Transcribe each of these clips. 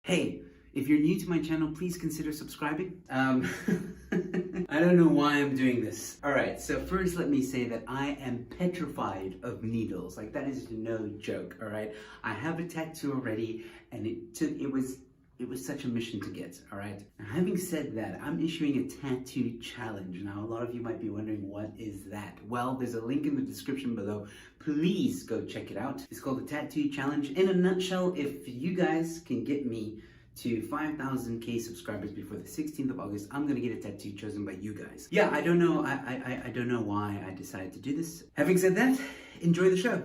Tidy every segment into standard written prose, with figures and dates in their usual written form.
Hey, if you're new to my channel, please consider subscribing. I don't know why I'm doing this. Alright, so first let me say that I am petrified of needles. Like, that is no joke, alright? I have a tattoo already, and it was such a mission to get, alright? Now, having said that, I'm issuing a tattoo challenge. Now, a lot of you might be wondering, what is that? Well, there's a link in the description below. Please go check it out. It's called the Tattoo Challenge. In a nutshell, if you guys can get me to 5,000k subscribers before the 16th of August, I'm gonna get a tattoo chosen by you guys. Yeah, I don't know. I don't know why I decided to do this. Having said that, enjoy the show.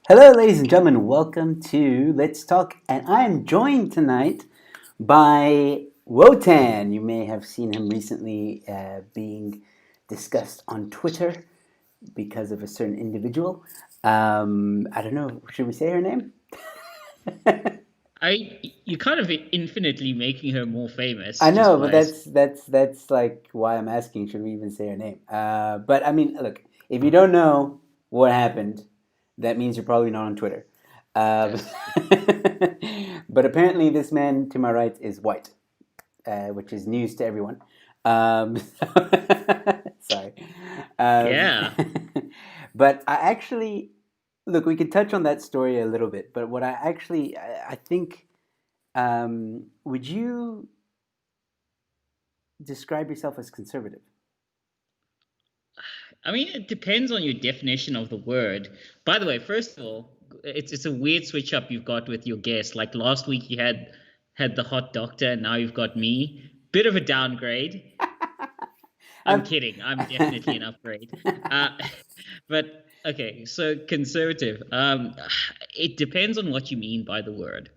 Hello, ladies and gentlemen. Welcome to Let's Talk, and I'm joined tonight by Wotan. You may have seen him recently being discussed on Twitter because of a certain individual. I don't know. Should we say her name? You're kind of infinitely making her more famous I just know, but by that's like why I'm asking. Should we even say her name? But I mean, look, if you don't know what happened, that means you're probably not on Twitter. Um, yes. but apparently, this man to my right is white, which is news to everyone. Um, sorry, um, Yeah. but I actually look. We could touch on that story a little bit, but what I think, would you describe yourself as conservative? I mean, it depends on your definition of the word. By the way, first of all, it's a weird switch up you've got with your guest. Like last week you had the hot doctor, and now you've got me. Bit of a downgrade. I'm I'm, kidding. I'm definitely an upgrade. Uh, but okay, so conservative. It depends on what you mean by the word.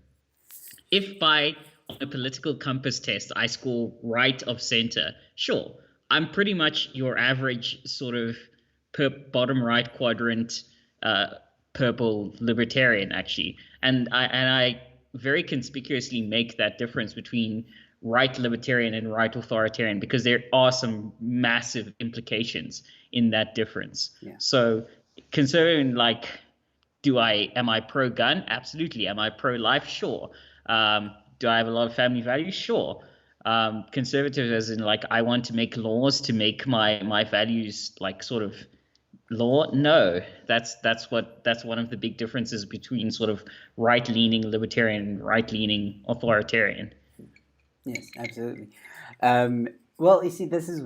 If by on a political compass test I score right of center, sure, I'm pretty much your average sort of bottom right quadrant uh, purple libertarian actually, and I very conspicuously make that difference between right libertarian and right authoritarian because there are some massive implications in that difference. yeah. So considering like do I am I pro gun? Absolutely. Am I pro life? Sure. Do I have a lot of family values? Sure. Conservative as in like I want to make laws to make my values like sort of law. No, that's one of the big differences between sort of right leaning libertarian and right leaning authoritarian. Yes, absolutely. Um, well, you see, this is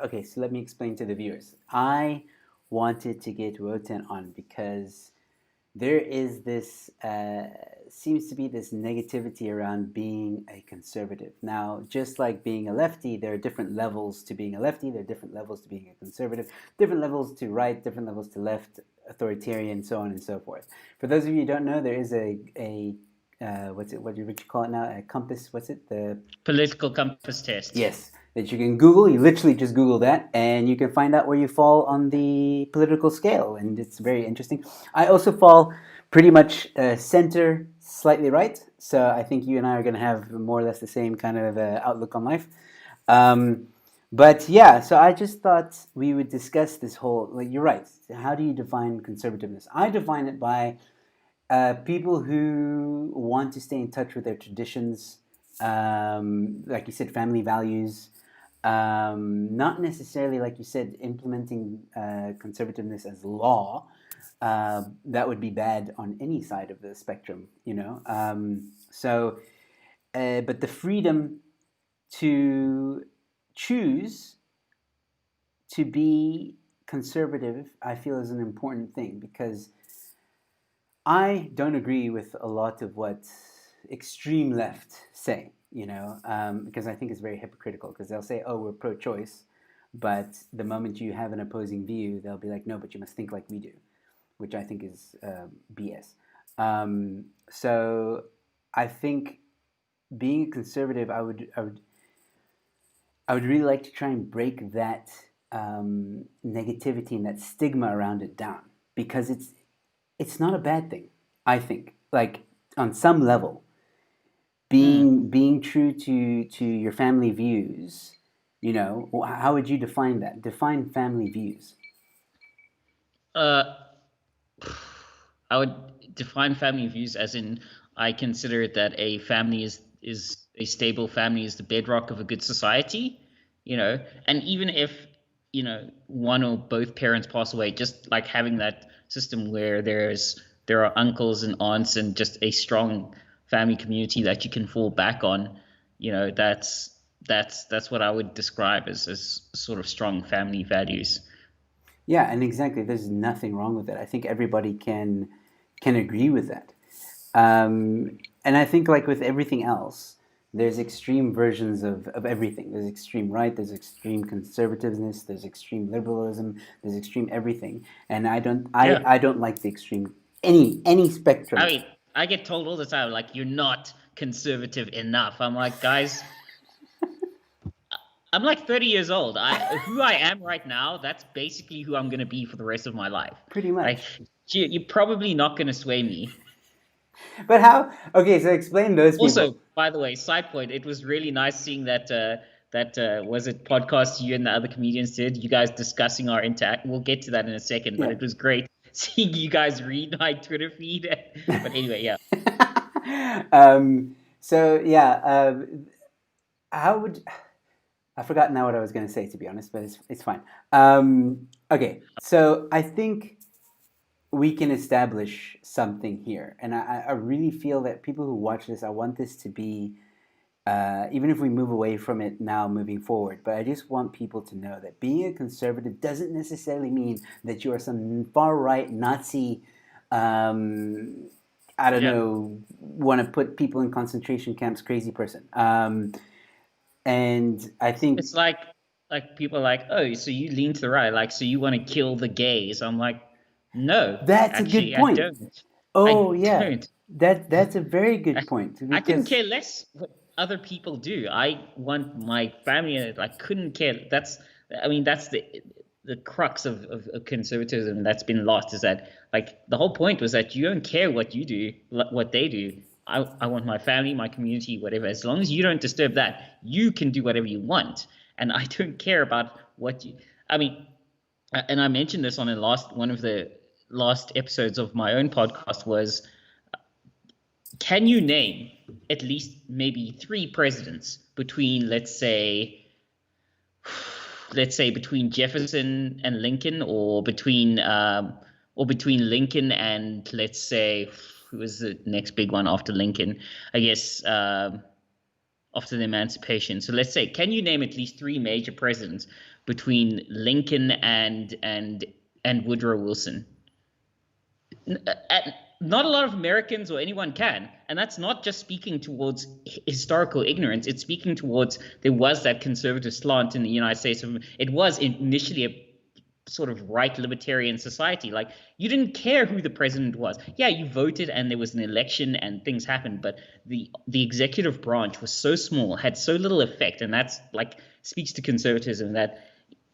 okay. So let me explain to the viewers. I wanted to get Wotan on because there is this seems to be this negativity around being a conservative. Now, just like being a lefty, there are different levels to being a lefty. There are different levels to being a conservative. Different levels to right. Different levels to left. Authoritarian, so on and so forth. For those of you who don't know, there is a what's it? What you call it now? A compass? What's it? The Political compass test. Yes, that you can Google. You literally just Google that, and you can find out where you fall on the political scale, and it's very interesting. I also fall pretty much center, slightly right. So I think you and I are going to have more or less the same kind of outlook on life. Um, but yeah, so I just thought we would discuss this whole. Like, you're right. How do you define conservativeness? I define it by people who want to stay in touch with their traditions, like you said, family values, not necessarily, like you said, implementing conservativeness as law. That would be bad on any side of the spectrum, you know. But the freedom to choose to be conservative, I feel, is an important thing because I don't agree with a lot of what extreme left say, because I think it's very hypocritical because they'll say, oh, we're pro choice. But the moment you have an opposing view, they'll be like, no, but you must think like we do, which I think is BS. So I think being a conservative, I would really like to try and break that negativity and that stigma around it down because it's not a bad thing. I think, like on some level, Hmm. being true to your family views. How would you define that? Define family views. Uh, I would define family views as in I consider that a family is a stable family is the bedrock of a good society, and even if one or both parents pass away, just like having that system where there are uncles and aunts and just a strong family community that you can fall back on, that's what I would describe as sort of strong family values. Yeah, and exactly. There's nothing wrong with it. I think everybody can agree with that. And I think like with everything else, there's extreme versions of everything. There's extreme right, there's extreme conservativeness, there's extreme liberalism, there's extreme everything. And Yeah. I don't like the extreme any I spectrum. mean, I get told all the time, like, you're not conservative enough. I'm like, guys, I'm like 30 years old. Who I am right now, that's basically who I'm gonna be for the rest of my life. Pretty Like, much. you're probably not gonna sway me. But how okay, so explain those Also, people. by the way, side point, it was really nice seeing that was it podcast you and the other comedians did. You guys discussing our interact. We'll get to that in a second, but Yeah. it was great seeing you guys read my Twitter feed. But anyway, yeah. So yeah, how would I forgot now what I was going to say, to be honest, but it's fine. Okay, so I think we can establish something here, and I really feel that people who watch this, I want this to be, even if we move away from it now, moving forward. But I just want people to know that being a conservative doesn't necessarily mean that you are some far right Nazi. I don't Yeah. know, want to put people in concentration camps, crazy person. And I think It's like people are like, oh, so you lean to the right, like, so you want to kill the gays. I'm like, no, that's a good actually, I point. don't. Oh I yeah, don't. that's a very I, good point I couldn't because care less what other people do. I want my family. I couldn't care. I mean, that's the crux of conservatism that's been lost, is that, like, the whole point was that you don't care what you do, what they do. I want my family, my community, whatever. As long as you don't disturb that, you can do whatever you want, and I don't care about what you. I mean, and I mentioned this on one of the last episodes of my own podcast was, can you name at least maybe three presidents between, let's say between Jefferson and Lincoln, or between Lincoln and, let's say, who was the next big one after Lincoln? I guess after the Emancipation. So let's say, can you name at least three major presidents between Lincoln and Woodrow Wilson? Not a lot of Americans or anyone can, and that's not just speaking towards historical ignorance. It's speaking towards, there was that conservative slant in the United States. It was initially a sort of right libertarian society. Like, you didn't care who the president was. Yeah, you voted and there was an election and things happened, but the executive branch was so small, had so little effect, and that's like speaks to conservatism that,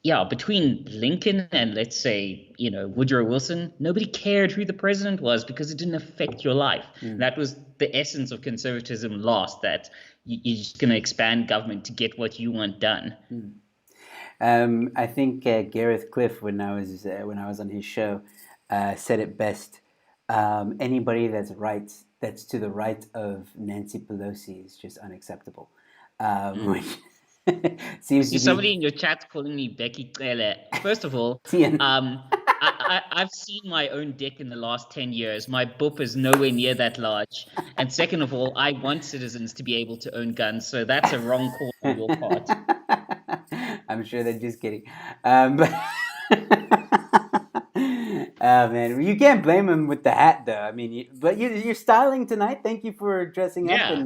yeah, between Lincoln and, let's say, Woodrow Wilson, nobody cared who the president was because it didn't affect your life. mm, That was the essence of conservatism lost, that you're just going to expand government to get what you want done. mm. I think Gareth Cliff, when I was on his show, said it best. Anybody that's to the right of Nancy Pelosi is just unacceptable. Mm. Which seems See, to somebody be in your chat's calling me Becky Clele. First of all, Tian. I've seen my own dick in the last 10 years. My boop is nowhere near that large. And second of all, I want citizens to be able to own guns, so that's a wrong call on your part. I'm sure they're just kidding. But oh man, you can't blame him with the hat, though. I mean, you're styling tonight. Thank you for dressing up Yeah.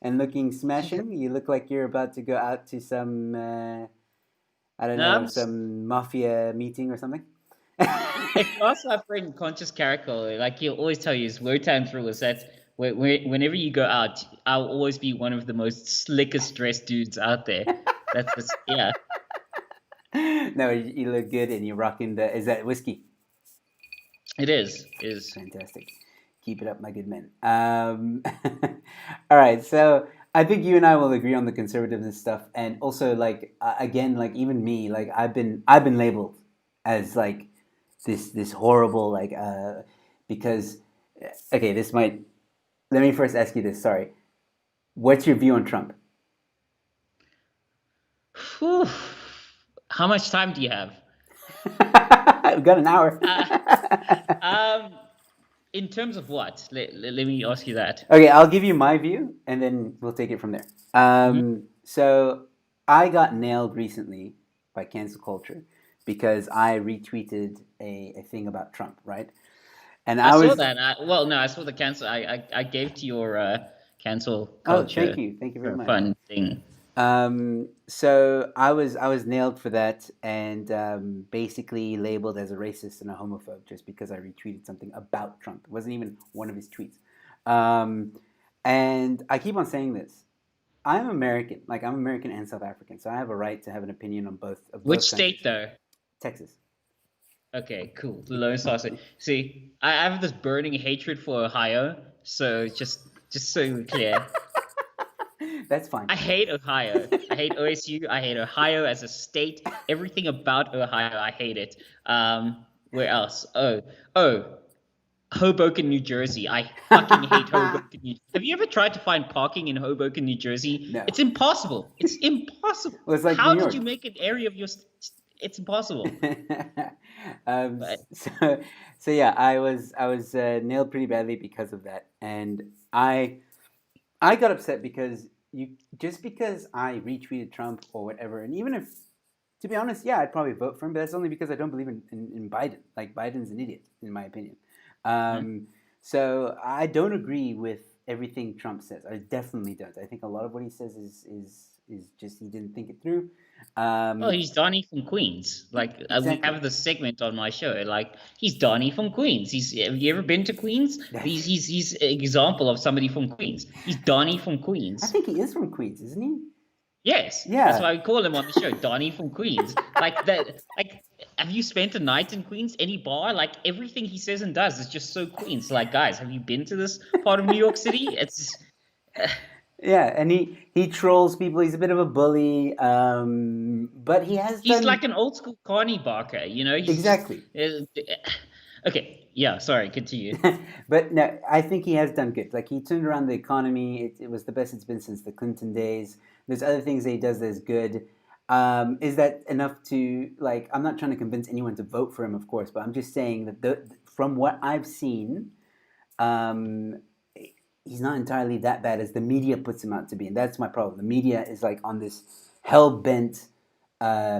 and looking smashing. You look like you're about to go out to some I don't No, know, some mafia meeting or something. if you ask my friend Conscious Caracal, like, he'll always tell you, his Wotan's rule is that whenever you go out, I'll always be one of the most slickest dressed dudes out there. Yeah, No, you look good and you're rocking the. Is that whiskey? it is. Fantastic. Keep it up, my good men. All right, so I think you and I will agree on the conservatism stuff, and also like again, like even me, like I've been labeled as like this horrible like because okay, this might. Let me first ask you this. Sorry, What's your view on Trump? Whew. How much time do you have? I've got an hour. Uh, um, in terms of what? Let me ask you that. Okay, I'll give you my view, and then we'll take it from there. Hmm. So I got nailed recently by cancel culture because I retweeted a thing about Trump, right? And I I saw was, that. Well, no, I saw the cancel. I gave to your cancel oh, culture thank you very for much. fun thing. So I was nailed for that, and basically labeled as a racist and a homophobe just because I retweeted something about Trump. It wasn't even one of his tweets. Um, and I keep on saying this. I'm American, like I'm American and South African, so I have a right to have an opinion on Which both state countries. though? Texas. Okay, cool. The Lone Star State. See, I have this burning hatred for Ohio. So just so we're clear, That's fine. I hate Ohio. I hate OSU. I hate Ohio as a state. Everything about Ohio, I hate it. Where else? Oh, Hoboken, New Jersey. I fucking hate Hoboken. Have you ever tried to find parking in Hoboken, New Jersey? No. It's impossible. It's impossible. Well, it's like New How did you York. make an area of your? It's impossible. But so, so yeah, I was nailed pretty badly because of that, and I got upset because you just because I retweeted Trump or whatever, and even if, to be honest, yeah, I'd probably vote for him, but that's only because I don't believe in Biden. Like Biden's an idiot, in my opinion. hmm? Um, so I don't agree with everything Trump says. I definitely don't. I think a lot of what he says is just he didn't think it through. Well, Um, he's Donnie from Queens. Like we exactly. have this segment on my show. Like he's Donnie from Queens. Have you ever been to Queens? He's an example of somebody from Queens. He's Donnie from I Queens. think he is from Queens, isn't he? Yes, that's Yeah. why we call him on the show, Donnie from Queens. Like that. Like, have you spent a night in Queens? Any bar? Like everything he says and does is just so Queens. Like, guys, have you been to this part of New York City? It's Yeah, and he trolls people. He's a bit of a bully, but he has he's done like an old school Carney Barker. You know, he's just exactly. okay. Yeah, sorry. Continue. But no, I think he has done good. Like he turned around the economy. It was the best it's been since the Clinton days. There's other things that he does that's good. Is that enough to like? I'm not trying to convince anyone to vote for him, of course, but I'm just saying that from what I've seen, um, he's not entirely that bad as the media puts him out to be, and that's my problem. The media is like on this hell bent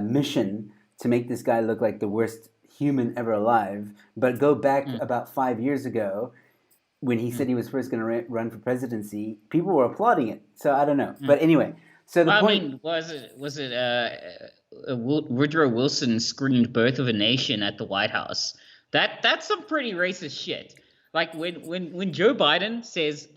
mission to make this guy look like the worst human ever alive. But go back Mm, about 5 years ago when he said mm, he was first going to run for presidency, people were applauding it. So I don't know. mm. But anyway, so the Well, I point, mean, was it Woodrow Wilson screamed "Birth of a Nation" at the White House? That's some pretty racist shit. Like when Joe Biden says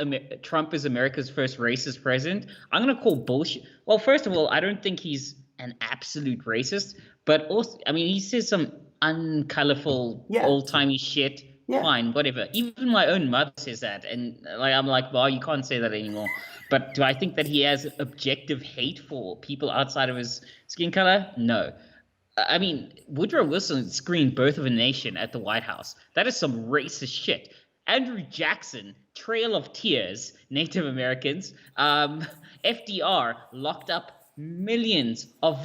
Trump is America's first racist president, I'm gonna call bullshit. Well, first of all, I don't think he's an absolute racist, but also, I mean, he says some uncolorful, yeah, old-timey shit. yeah, Fine, whatever. Even my own mother says that, and like I'm like, well, you can't say that anymore. But do I think that he has objective hate for people outside of his skin color? No. I mean, Woodrow Wilson screamed "Birth of a Nation" at the White House. That is some racist shit. Andrew Jackson, Trail of Tears, Native Americans. FDR locked up millions of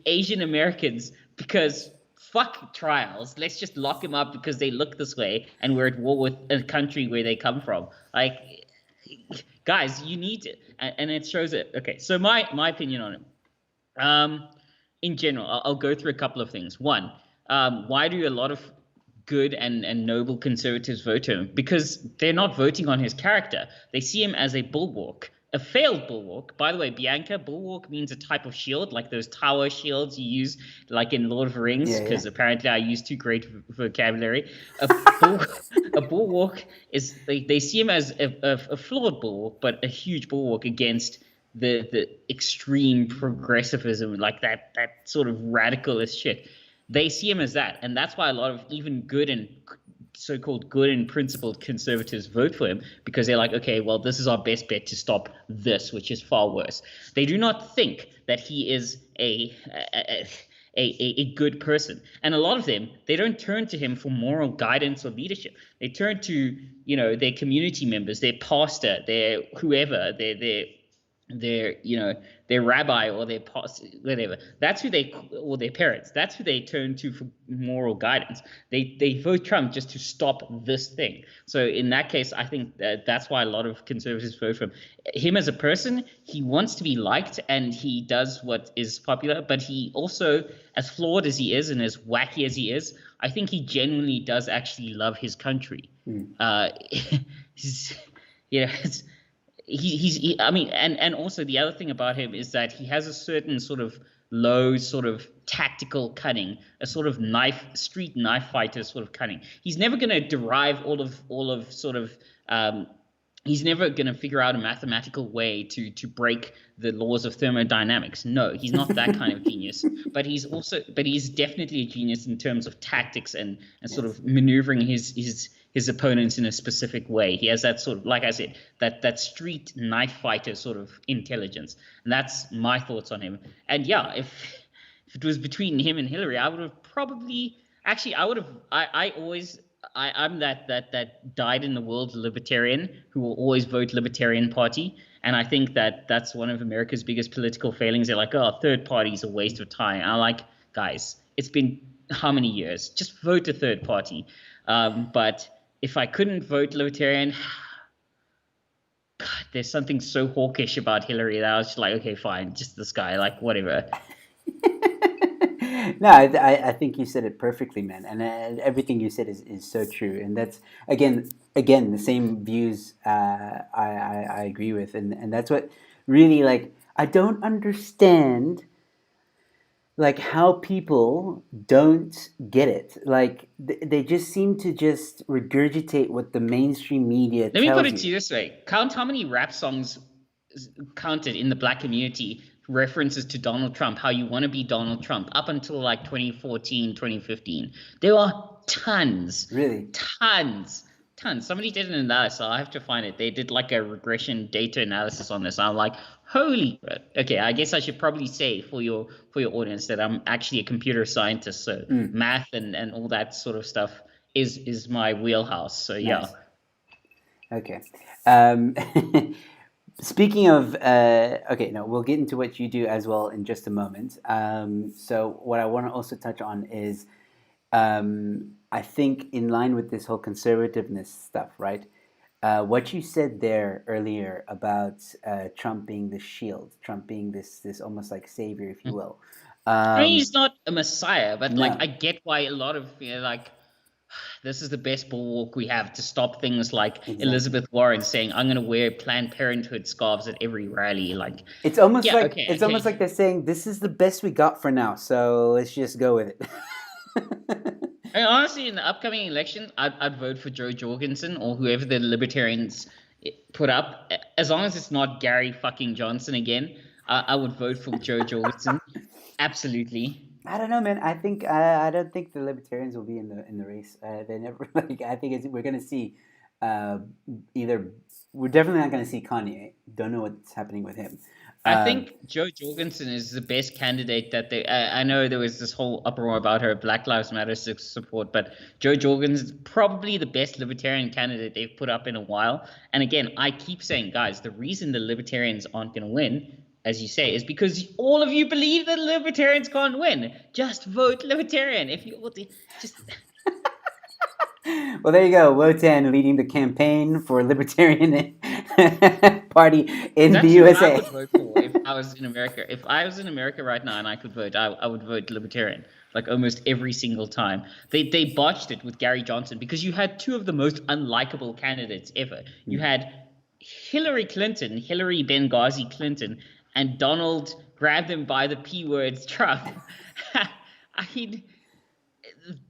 Asian Americans because fuck trials. Let's just lock them up because they look this way and we're at war with a country where they come from. Like, guys, you need to, and it shows it. Okay, so my opinion on it. Um, in general, I'll go through a couple of things. One, why do a lot of good and noble conservatives vote him? Because they're not voting on his character. They see him as a bulwark, a failed bulwark. By the way, Bianca, bulwark means a type of shield, like those tower shields you use, like in Lord of the Rings, yeah, yeah. because apparently I use too great vocabulary. A, bull, a bulwark is, they see him as a flawed bulwark, but a huge bulwark against the extreme progressivism, like that sort of radicalist shit. They see him as that, and that's why a lot of even good and so-called good and principled conservatives vote for him because they're like, okay, well, this is our best bet to stop this, which is far worse. They do not think that he is a good person. And a lot of them, they don't turn to him for moral guidance or leadership. They turn to, their community members, their pastor, their whoever, their their rabbi or their pastor, whatever. That's who they, or their parents. That's who they turn to for moral guidance. They vote Trump just to stop this thing. So in that case, I think that's why a lot of conservatives vote for him. Him as a person, he wants to be liked and he does what is popular, but he also, as flawed as he is and as wacky as he is, I think he genuinely does actually love his country. He's, it's, I mean, and also the other thing about him is that he has a certain sort of low sort of tactical cunning, a sort of street knife fighter sort of cunning. He's never going to derive all of sort of he's never going to figure out a mathematical way to break the laws of thermodynamics. No, he's not that kind of genius. But he's definitely a genius in terms of tactics and sort of maneuvering his opponents in a specific way. He has that sort of, like I said, that street knife fighter sort of intelligence. And that's my thoughts on him. And yeah, if it was between him and Hillary, I would have probably actually I'm that dyed in the world libertarian who will always vote Libertarian Party. And I think that's one of America's biggest political failings. They're like, oh, third party is a waste of time. And I'm like, guys, it's been how many years? Just vote a third party. But if I couldn't vote Libertarian, God, there's something so hawkish about Hillary that I was just like, okay, fine, just this guy, like whatever. No, I think you said it perfectly, man, and everything you said is so true, and that's again the same views I agree with, and that's what really, like, I don't understand, like, how people don't get it. Like, they just seem to just regurgitate what the mainstream media Let me put tells it to you this way. Count how many rap songs counted in the black community references to Donald Trump, how you want to be Donald Trump, up until like 2014, 2015. There are tons. Really? Tons. Somebody did an analysis. I have to find it. They did like a regression data analysis on this. I'm like, holy. Okay, I guess I should probably say for your audience that I'm actually a computer scientist, so math and all that sort of stuff is my wheelhouse. So yeah. Nice. Okay. Speaking of, okay, no, we'll get into what you do as well in just a moment. So what I want to also touch on is, I think in line with this whole conservativeness stuff, right? What you said there earlier about Trump being the shield, Trump being this almost like savior, if you will. I mean, he's not a messiah, but like No. I get why a lot of like this is the best bulwark we have to stop things like Exactly. Elizabeth Warren saying, "I'm going to wear Planned Parenthood scarves at every rally." Like, It's almost yeah, like okay, it's almost like they're saying this is the best we got for now, so let's just go with it. I mean, honestly, in the upcoming election, I'd vote for Joe Jorgensen or whoever the Libertarians put up, as long as it's not Gary fucking Johnson again. I would vote for Joe Jorgensen. Absolutely. I don't know, man. I don't think the Libertarians will be in the race. They never like. I think we're gonna see either. We're definitely not gonna see Kanye. Don't know what's happening with him. I think Joe Jorgensen is the best candidate that they. I know there was this whole uproar about her Black Lives Matter support, but Joe Jorgensen is probably the best libertarian candidate they've put up in a while. And again, I keep saying, guys, the reason the libertarians aren't going to win, as you say, is because all of you believe that libertarians can't win. Just vote libertarian. If you just. Well, there you go. Wotan leading the campaign for Libertarian Party in That's the who USA. I would vote for if I was in America. If I was in America right now and I could vote, I would vote Libertarian, like almost every single time. They botched it with Gary Johnson because you had two of the most unlikable candidates ever. You had Hillary Benghazi Clinton, and Donald grabbed him by the P words Trump. I mean,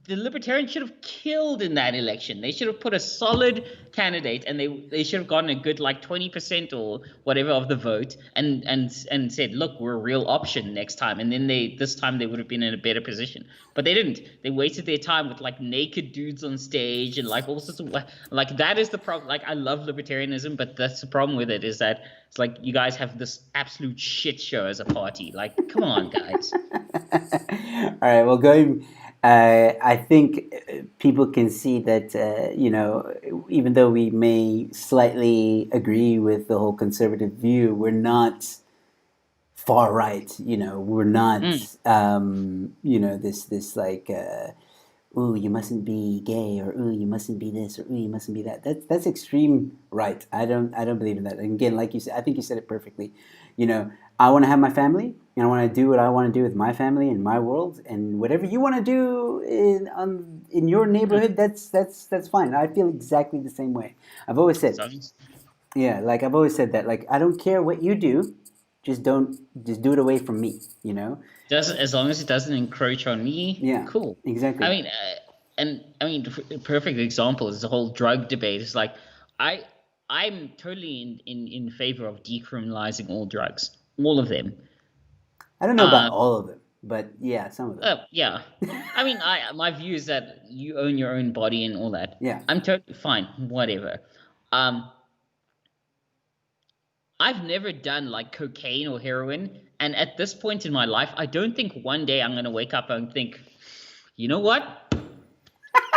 the Libertarians should have killed in that election. They should have put a solid candidate, and they should have gotten a good like 20% or whatever of the vote, and said, look, we're a real option next time. And then this time they would have been in a better position. But they didn't. They wasted their time with like naked dudes on stage and like all sorts of like that is the problem. Like I love libertarianism, but that's the problem with it, is that it's like you guys have this absolute shit show as a party. Like, come on, guys. All right, well, going. I think people can see that, even though we may slightly agree with the whole conservative view, we're not far right. We're not, this like, ooh, you mustn't be gay, or ooh, you mustn't be this, or ooh, you mustn't be that. That's extreme right. I don't believe in that. And again, like you said, I think you said it perfectly. I want to have my family, and I want to do what I want to do with my family and my world, and whatever you want to do in your neighborhood, that's fine. I feel exactly the same way. I've always said, yeah, like I've always said that, like I don't care what you do, just do it away from me. As long as it doesn't encroach on me, Yeah, cool. exactly. I mean, a perfect example is the whole drug debate. It's like I'm totally in favor of decriminalizing all drugs, all of them. I don't know about all of them, but yeah, some of them. Yeah. I mean, my view is that you own your own body and all that. Yeah. I'm totally fine, whatever. I've never done like cocaine or heroin, and at this point in my life, I don't think one day I'm gonna wake up and think, you know what?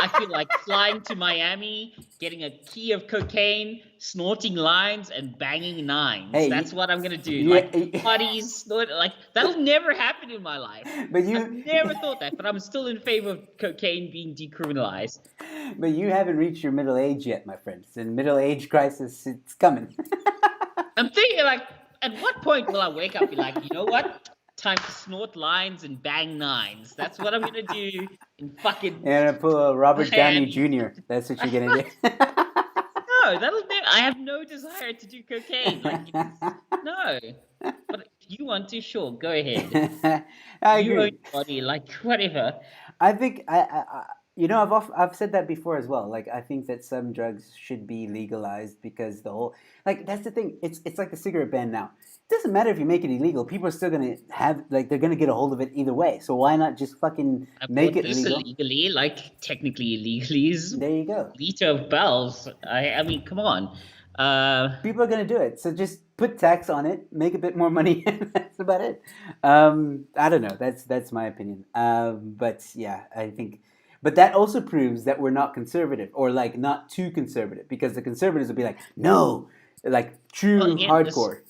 I feel like flying to Miami, getting a key of cocaine, snorting lines, and banging nines. Hey, That's what I'm gonna do. Yeah, like parties, snort, like that'll never happen in my life. but I've never thought that, but I'm still in favor of cocaine being decriminalized. but you haven't reached your middle age yet, my friend. It's a middle age crisis. It's coming. I'm thinking, like, at what point will I wake up and be like, you know what? Time to snort lines and bang nines. That's what I'm gonna do in fucking. You're gonna pull a Robert Downey Miami. Jr. That's what you're gonna do. No, that'll never. I have no desire to do cocaine. Like, no. But if you want to, sure, go ahead. I You own agree. your body, like whatever. I think I've said that before as well. Like I think that some drugs should be legalized because the whole that's the thing. It's like the cigarette ban now. It doesn't matter if you make it illegal. People are still gonna have they're gonna get a hold of it either way. So why not just fucking I make bought it this legal? illegally, like technically illegally is There you go. liter of bells. I mean, come on. People are gonna do it. So just put tax on it, make a bit more money, and that's about it. I don't know. That's my opinion. But yeah, I think. But that also proves that we're not conservative, or like not too conservative, because the conservatives will be like, no, like true Well, again, hardcore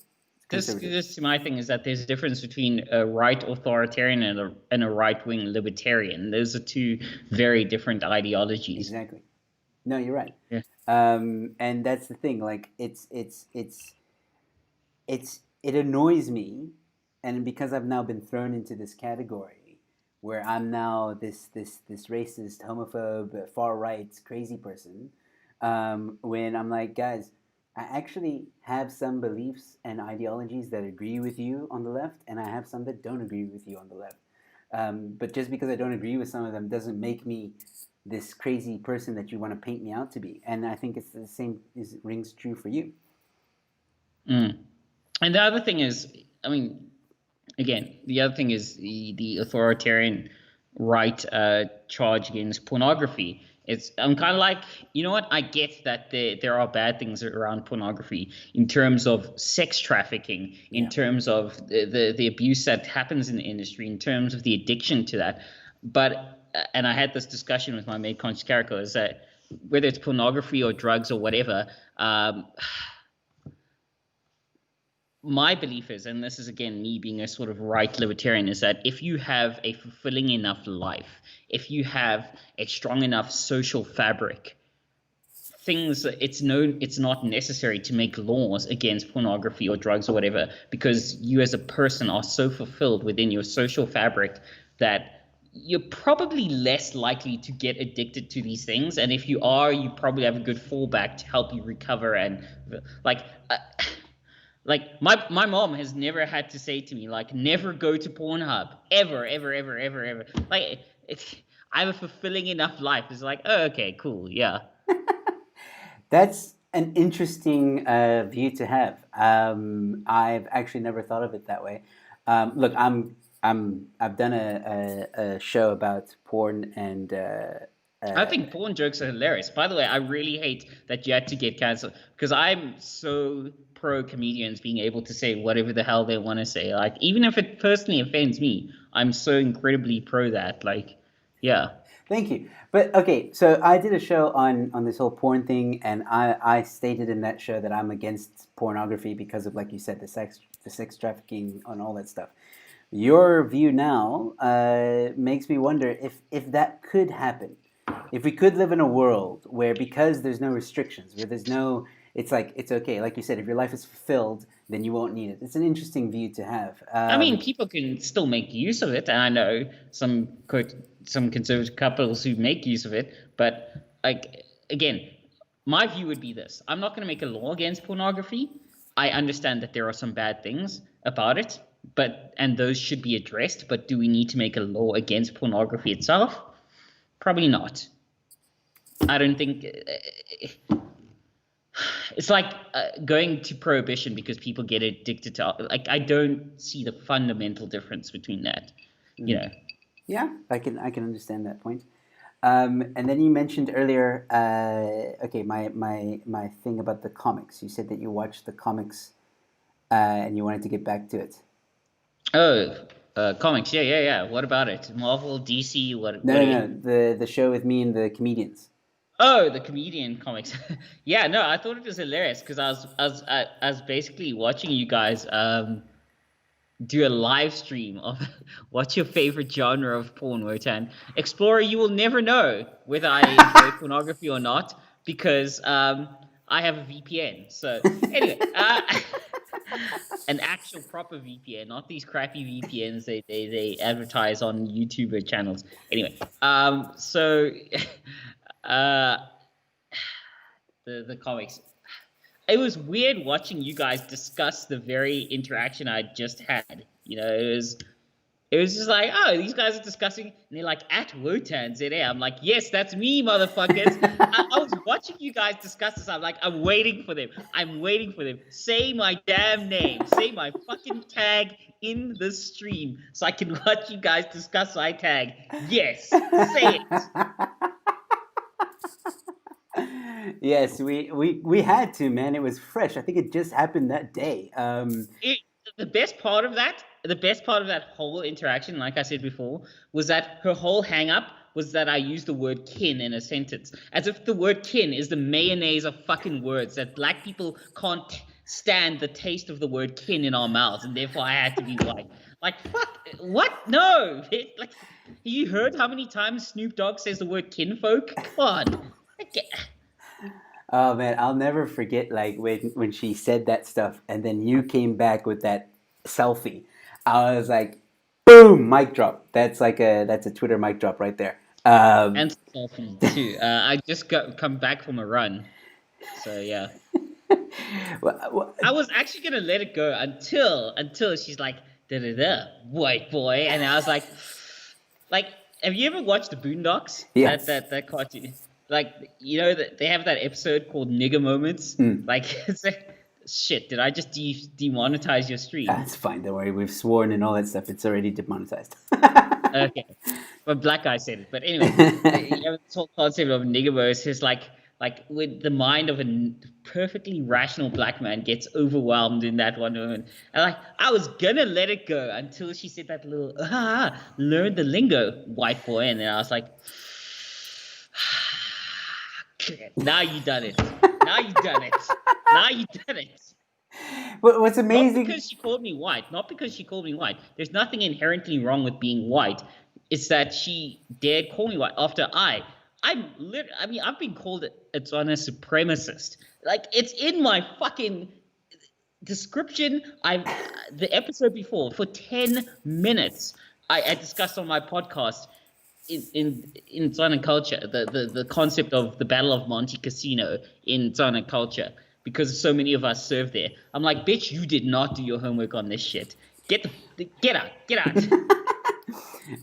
this conservative. this my thing is that there's a difference between a right authoritarian and a right wing libertarian. Those are two very different ideologies. Exactly. No, you're right. Yeah. And that's the thing. Like it annoys me, and because I've now been thrown into this category where I'm now this racist, homophobe, far right, crazy person, when I'm like, guys, I actually have some beliefs and ideologies that agree with you on the left, and I have some that don't agree with you on the left. But just because I don't agree with some of them doesn't make me this crazy person that you want to paint me out to be. And I think it's the same rings true for you. Mm. And the other thing is, I mean, again, the other thing is the authoritarian right charge against pornography. I'm kind of like, you know what? I get that there are bad things around pornography in terms of sex trafficking, in terms of the abuse that happens in the industry, in terms of the addiction to that. But and I had this discussion with my mate Conch Carrico, is that whether it's pornography or drugs or whatever, my belief is, and this is again me being a sort of right libertarian, is that if you have a fulfilling enough life, if you have a strong enough social fabric, it's not necessary to make laws against pornography or drugs or whatever, because you as a person are so fulfilled within your social fabric that you're probably less likely to get addicted to these things. And if you are, you probably have a good fallback to help you recover. And like my mom has never had to say to me, like, never go to Pornhub ever. Like I have a fulfilling enough life. It's like, oh, okay, cool, yeah. That's an interesting view to have. I've actually never thought of it that way. Look, I've done a show about porn and I think porn jokes are hilarious. By the way, I really hate that you had to get canceled because I'm so pro comedians being able to say whatever the hell they want to say. Like, even if it personally offends me, I'm so incredibly pro that. Like, yeah. thank you. But okay, so I did a show on this whole porn thing, and I stated in that show that I'm against pornography because of, like you said, the sex trafficking and all that stuff. Your view now makes me wonder if that could happen. If we could live in a world where, because there's no restrictions, where there's no, it's like, it's okay. Like you said, if your life is fulfilled, then you won't need it. It's an interesting view to have. I mean, people can still make use of it, and I know some conservative couples who make use of it. But like again, my view would be this: I'm not going to make a law against pornography. I understand that there are some bad things about it, and those should be addressed. But do we need to make a law against pornography itself? Probably not. I don't think it's like going to prohibition because people get addicted to, like, I don't see the fundamental difference between that, you know. Yeah, I can understand that point. And then you mentioned earlier, okay, my thing about the comics. You said that you watched the comics, and you wanted to get back to it. Oh, comics, yeah. What about it? Marvel, DC, what? No, no, no. The show with me and the comedians. Oh, the comedian comics. Yeah, no, I thought it was hilarious because I was basically watching you guys do a live stream of what's your favorite genre of porn, Wotan. Explorer, you will never know whether I enjoy pornography or not because I have a VPN. So anyway, an actual proper VPN, not these crappy VPNs they advertise on YouTuber channels. Anyway, so uh, the comics. It was weird watching you guys discuss the very interaction I just had. You know, it was just like, oh, these guys are discussing, and they're like, at Wotan ZA. I'm like, yes, that's me, motherfuckers. I was watching you guys discuss this. I'm like, I'm waiting for them. Say my damn name. Say my fucking tag in the stream so I can watch you guys discuss my tag. Yes, say it. Yes, we had to, man. It was fresh. I think it just happened that day. The best part of that whole interaction, like I said before, was that her whole hang up was that I used the word kin in a sentence. As if the word kin is the mayonnaise of fucking words, that black people can't stand the taste of the word kin in our mouths, and therefore I had to be white. Like, fuck, what? No! Like, you heard how many times Snoop Dogg says the word kinfolk? Come on. Oh man, I'll never forget like when she said that stuff, and then you came back with that selfie. I was like, boom, mic drop. That's a Twitter mic drop right there. And selfie too. I just come back from a run, so yeah. I was actually gonna let it go until she's like, da da da, white boy, and I was like, have you ever watched the Boondocks? Yes. That cartoon. Like, you know that they have that episode called Nigger Moments. Like, it's like, shit. Did I just demonetize your stream? That's fine. Don't worry. We've sworn and all that stuff. It's already demonetized. Okay, but black guy said it. But anyway, you know, this whole concept of nigger verse is like when the mind of a perfectly rational black man gets overwhelmed in that one moment. And like, I was gonna let it go until she said that little learn the lingo, white boy, and then I was like, now you done it. Now you done it. What's amazing? Not because she called me white. There's nothing inherently wrong with being white. It's that she dared call me white after I've been called a supremacist. Like, it's in my fucking description. The episode before, for 10 minutes, I discussed on my podcast in Tswana culture the concept of the Battle of Monte Cassino in Tswana culture, because so many of us served there. I'm like, bitch, you did not do your homework on this shit. Get out.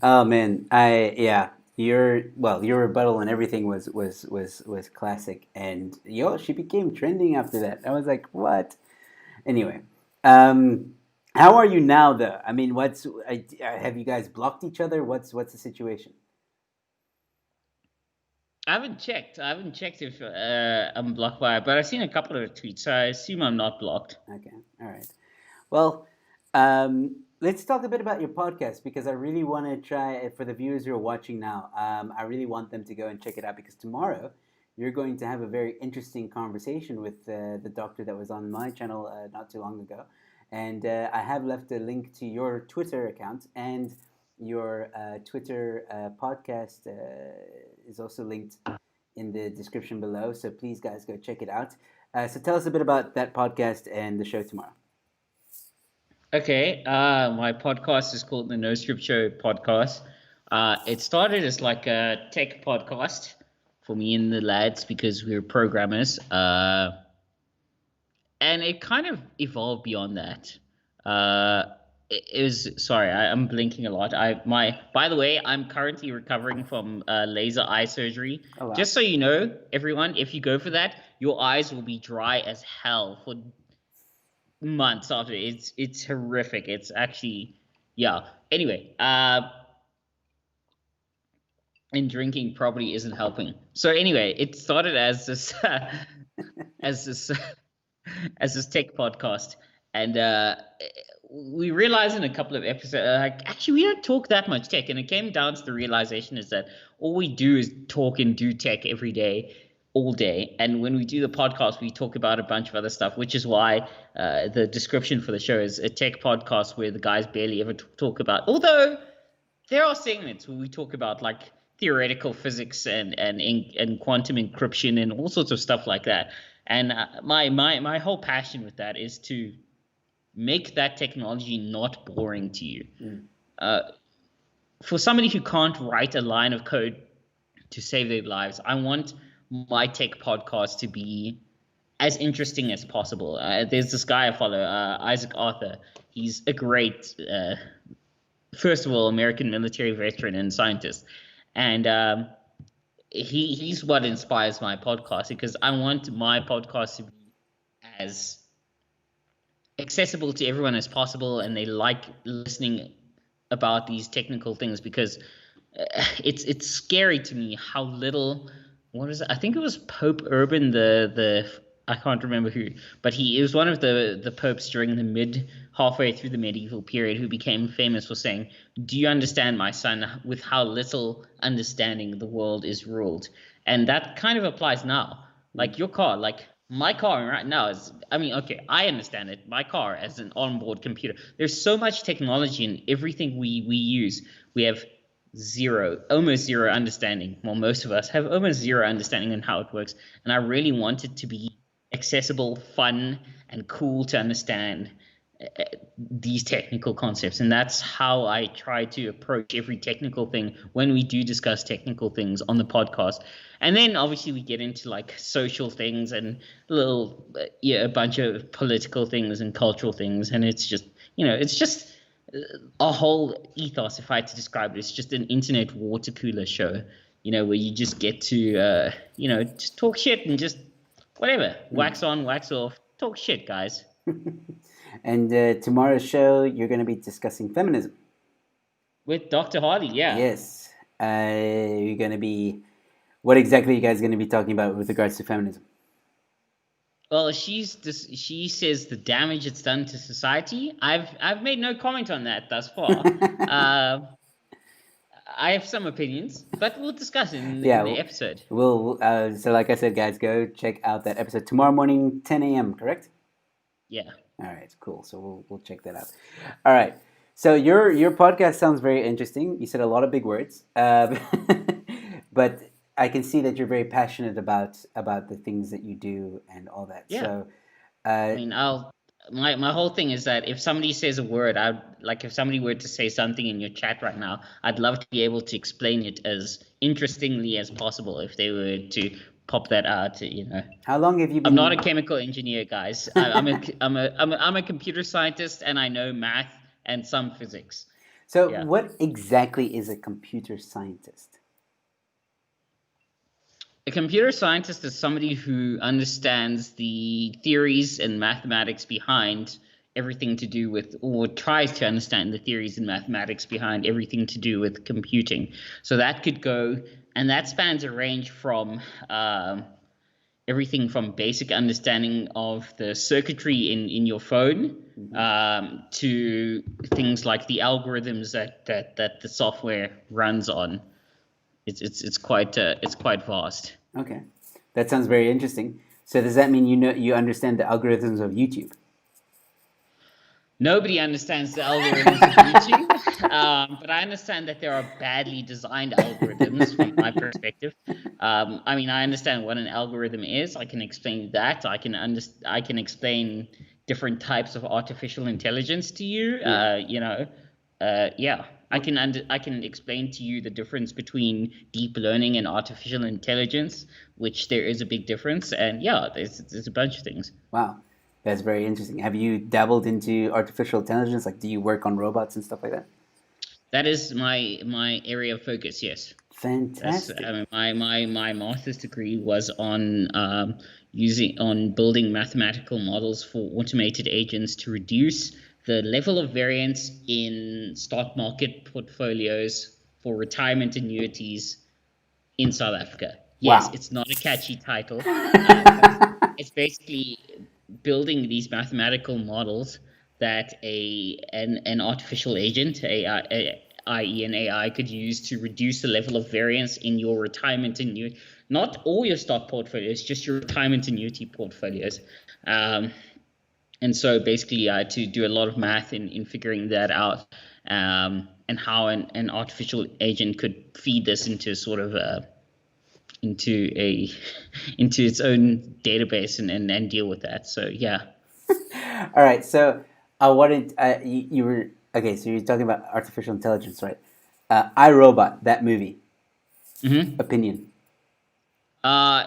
Oh man, yeah. your rebuttal and everything was classic, and she became trending after that. I was like, what? Anyway, um, how are you now, though? I mean, have you guys blocked each other? What's the situation? I haven't checked. I haven't checked if I'm blocked by it, but I've seen a couple of tweets, so I assume I'm not blocked. Okay, all right. Well, let's talk a bit about your podcast because I really want to try for the viewers who are watching now. I really want them to go and check it out because tomorrow you're going to have a very interesting conversation with the doctor that was on my channel not too long ago, and I have left a link to your Twitter account and your Twitter podcast is also linked in the description below. So please, guys, go check it out. So tell us a bit about that podcast and the show tomorrow. Okay, my podcast is called the No Script Show podcast. It started as like a tech podcast for me and the lads because we were programmers, and it kind of evolved beyond that. It was sorry, I'm blinking a lot. By the way, I'm currently recovering from laser eye surgery. Oh wow. Just so you know, everyone, if you go for that, your eyes will be dry as hell for months after. It's horrific. It's actually, yeah. Anyway, and drinking probably isn't helping. So anyway, it started as this as this as this tech podcast, and we realized in a couple of episodes, like actually we don't talk that much tech, and it came down to the realization is that all we do is talk and do tech every day, all day, and when we do the podcast, we talk about a bunch of other stuff, which is why the description for the show is a tech podcast where the guys barely ever talk about, although there are segments where we talk about like theoretical physics and quantum encryption and all sorts of stuff like that. And my whole passion with that is to make that technology not boring to you. Uh, for somebody who can't write a line of code to save their lives, I want my tech podcast to be as interesting as possible. There's this guy I follow, Isaac Arthur. He's a great first of all, American military veteran and scientist, and he's what inspires my podcast because I want my podcast to be as accessible to everyone as possible, and they like listening about these technical things because it's scary to me how little. What is it? I think it was Pope Urban the I can't remember who, but he was one of the popes during the halfway through the medieval period who became famous for saying, "Do you understand, my son, with how little understanding the world is ruled?" And that kind of applies now. Like your car, like my car right now is, I mean, okay, I understand it. My car as an onboard computer. There's so much technology in everything we use. We have almost zero understanding. Well, most of us have almost zero understanding on how it works. And I really want it to be accessible, fun, and cool to understand these technical concepts. And that's how I try to approach every technical thing when we do discuss technical things on the podcast. And then obviously we get into like social things and a bunch of political things and cultural things. And it's just, it's just a whole ethos, if I had to describe it. It's just an internet water cooler show, where you just get to, just talk shit and just whatever, wax on, wax off, talk shit, guys. And tomorrow's show, you're going to be discussing feminism. With Dr. Hardy, yeah. Yes. You're going to be... What exactly are you guys going to be talking about with regards to feminism? Well, she says the damage it's done to society. I've made no comment on that thus far. I have some opinions, but we'll discuss it in the episode. So like I said, guys, go check out that episode tomorrow morning, 10 a.m., correct? Yeah. All right, cool. So we'll check that out. All right. So your podcast sounds very interesting. You said a lot of big words, but I can see that you're very passionate about the things that you do and all that. Yeah. So, I mean, my whole thing is that if somebody says a word, if somebody were to say something in your chat right now, I'd love to be able to explain it as interestingly as possible if they were to pop that out, How long have you been... I'm not a chemical engineer, guys. I'm a computer scientist, and I know math and some physics. So what exactly is a computer scientist? A computer scientist is somebody who understands the theories and mathematics behind everything to do with, or tries to understand the theories and mathematics behind everything to do with computing. So that could go, and that spans a range from everything from basic understanding of the circuitry in your phone, to things like the algorithms that the software runs on. It's quite vast. Okay, that sounds very interesting. So does that mean you understand the algorithms of YouTube? Nobody understands the algorithms of YouTube, but I understand that there are badly designed algorithms from my perspective. I mean, I understand what an algorithm is. I can explain that. I can explain different types of artificial intelligence to you. Yeah. I can explain to you the difference between deep learning and artificial intelligence, which there is a big difference. And yeah, there's a bunch of things. Wow, that's very interesting. Have you dabbled into artificial intelligence? Like, do you work on robots and stuff like that? That is my area of focus. Yes. That's Fantastic. I mean, my master's degree was on on building mathematical models for automated agents to reduce the level of variance in stock market portfolios for retirement annuities in South Africa. Yes, Wow. it's not a catchy title, but it's basically building these mathematical models that an artificial agent, i.e. an AI, could use to reduce the level of variance in your retirement annuity, not all your stock portfolios, just your retirement annuity portfolios. And so basically I had to do a lot of math in figuring that out, and how an artificial agent could feed this into sort of into a into its own database and deal with that. So yeah. All right. So I wanted you were okay. So you're talking about artificial intelligence, right? I, Robot, that movie. Mm-hmm. Opinion. Uh,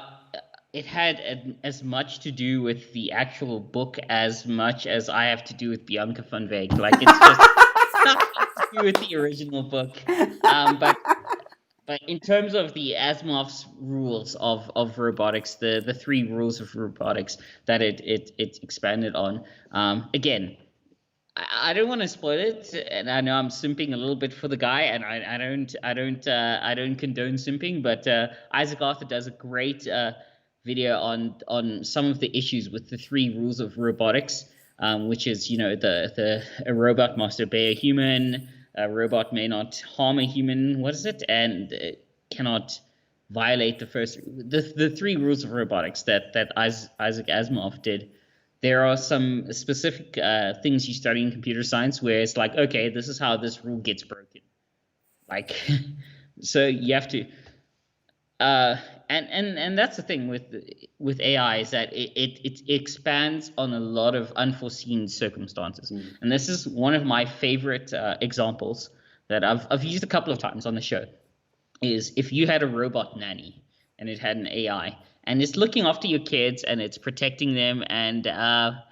it had as much to do with the actual book as much as I have to do with Bianca van Veek. Like, it's just nothing to do with the original book. But in terms of the Asimov's rules of robotics, the three rules of robotics that it expanded on, again, I don't want to spoil it, and I know I'm simping a little bit for the guy, and I don't condone simping, but Isaac Arthur does a great video on some of the issues with the three rules of robotics, which is, the a robot must obey a human, a robot may not harm a human, what is it, and cannot violate the three rules of robotics that Isaac Asimov did. There are some specific things you study in computer science where it's like, okay, this is how this rule gets broken. Like, so you have to, and that's the thing with AI, is that it expands on a lot of unforeseen circumstances. And this is one of my favorite examples that I've used a couple of times on the show. Is if you had a robot nanny and it had an AI and it's looking after your kids and it's protecting them, and I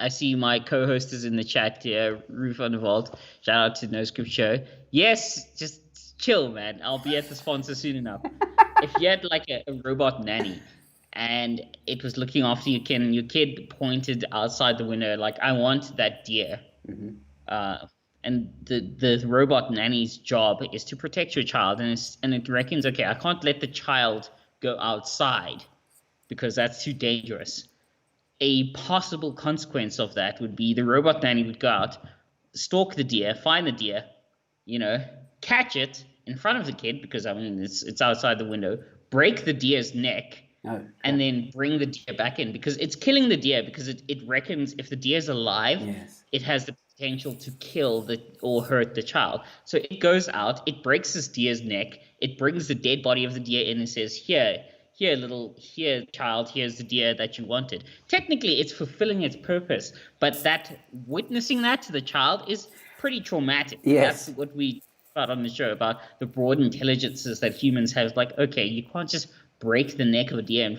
see my co-host is in the chat here, Ruth van der Walt. Shout out to No Script Show. Yes, just chill, man. I'll be at the sponsor soon enough. If you had like a robot nanny and it was looking after your kid, and your kid pointed outside the window like, I want that deer. And the robot nanny's job is to protect your child, and it reckons, okay, I can't let the child go outside because that's too dangerous. A possible consequence of that would be the robot nanny would go out, stalk the deer, find the deer, catch it in front of the kid, because I mean it's outside the window, break the deer's neck, and then bring the deer back in, because it's killing the deer, because it reckons if the deer's alive, it has the potential to kill or hurt the child. So it goes out, it breaks this deer's neck, it brings the dead body of the deer in and says, here child, here's the deer that you wanted. Technically it's fulfilling its purpose, but witnessing that to the child is pretty traumatic. Yes. That's what we thought on the show about the broad intelligences that humans have. Like, okay, you can't just break the neck of a deer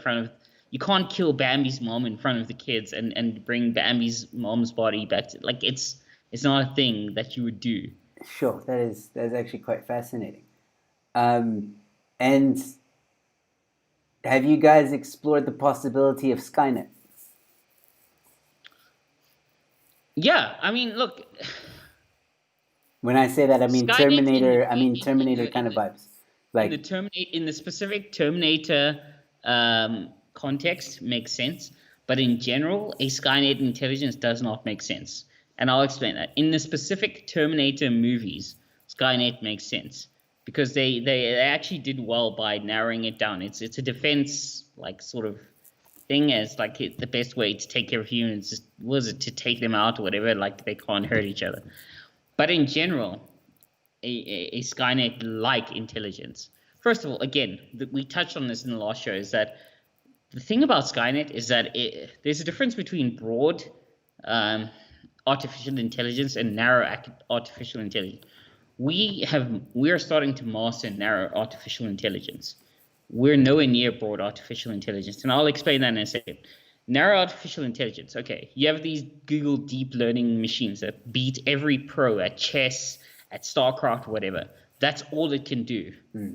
you can't kill Bambi's mom in front of the kids and bring Bambi's mom's body back to, like, it's not a thing that you would do. Sure, that is actually quite fascinating. And have you guys explored the possibility of Skynet? Yeah, I mean, look, When I say that, I mean Skynet Terminator. I mean Terminator kind of vibes. Like, in the specific Terminator context makes sense, but in general, a Skynet intelligence does not make sense. And I'll explain that. In the specific Terminator movies, Skynet makes sense because they actually did well by narrowing it down. It's a defense like sort of thing as like the best way to take care of humans was it to take them out or whatever, like they can't hurt each other. But in general, a Skynet-like intelligence. First of all, again, we touched on this in the last show, is that the thing about Skynet is that there's a difference between broad artificial intelligence and narrow artificial intelligence. We are starting to master narrow artificial intelligence. We're nowhere near broad artificial intelligence, and I'll explain that in a second. Narrow artificial intelligence. Okay, you have these Google deep learning machines that beat every pro at chess, at StarCraft, whatever. That's all it can do.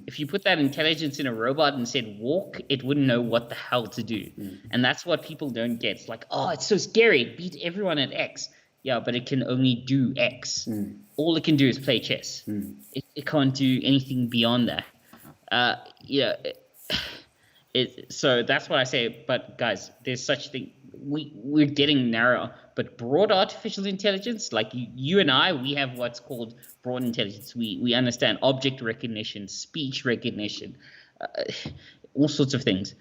If you put that intelligence in a robot and said walk, it wouldn't know what the hell to do. And that's what people don't get. It's like, oh, it's so scary. It beat everyone at X. Yeah, but it can only do X. All it can do is play chess. It can't do anything beyond that. So that's what I say. But guys, there's such thing. We're getting narrow, but broad artificial intelligence, like you and I, we have what's called broad intelligence. We understand object recognition, speech recognition, all sorts of things.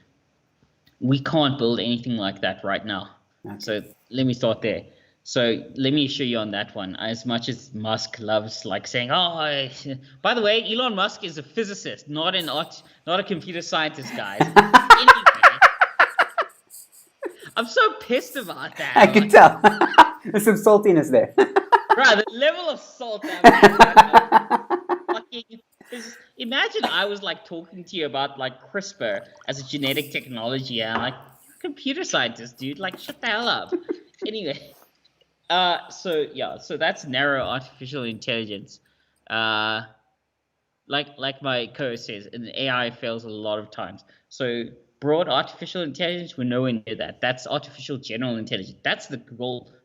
We can't build anything like that right now. Okay. So let me start there. So let me assure you on that one. As much as Musk loves like saying, "Oh, by the way, Elon Musk is a physicist, not a computer scientist, guys." Anyway, I'm so pissed about that. I can tell. There's some saltiness there. Right, the level of salt imagine I was like talking to you about like CRISPR as a genetic technology, and I'm like, computer scientist, dude, like shut the hell up. Anyway. So that's narrow artificial intelligence. Like my co-host says, and AI fails a lot of times. So broad artificial intelligence, we're nowhere near that. That's artificial general intelligence. That's the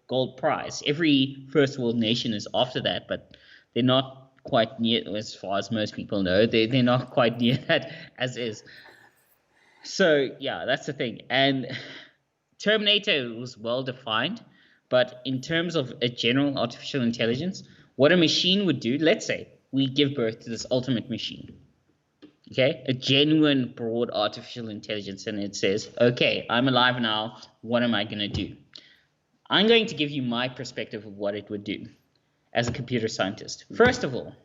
gold prize. Every first world nation is after that, but they're not quite near, as far as most people know. They're not quite near that as is. So yeah, that's the thing. And Terminator was well defined. But in terms of a general artificial intelligence, what a machine would do, let's say we give birth to this ultimate machine, okay? A genuine broad artificial intelligence, and it says, okay, I'm alive now, what am I going to do? I'm going to give you my perspective of what it would do as a computer scientist. First of all,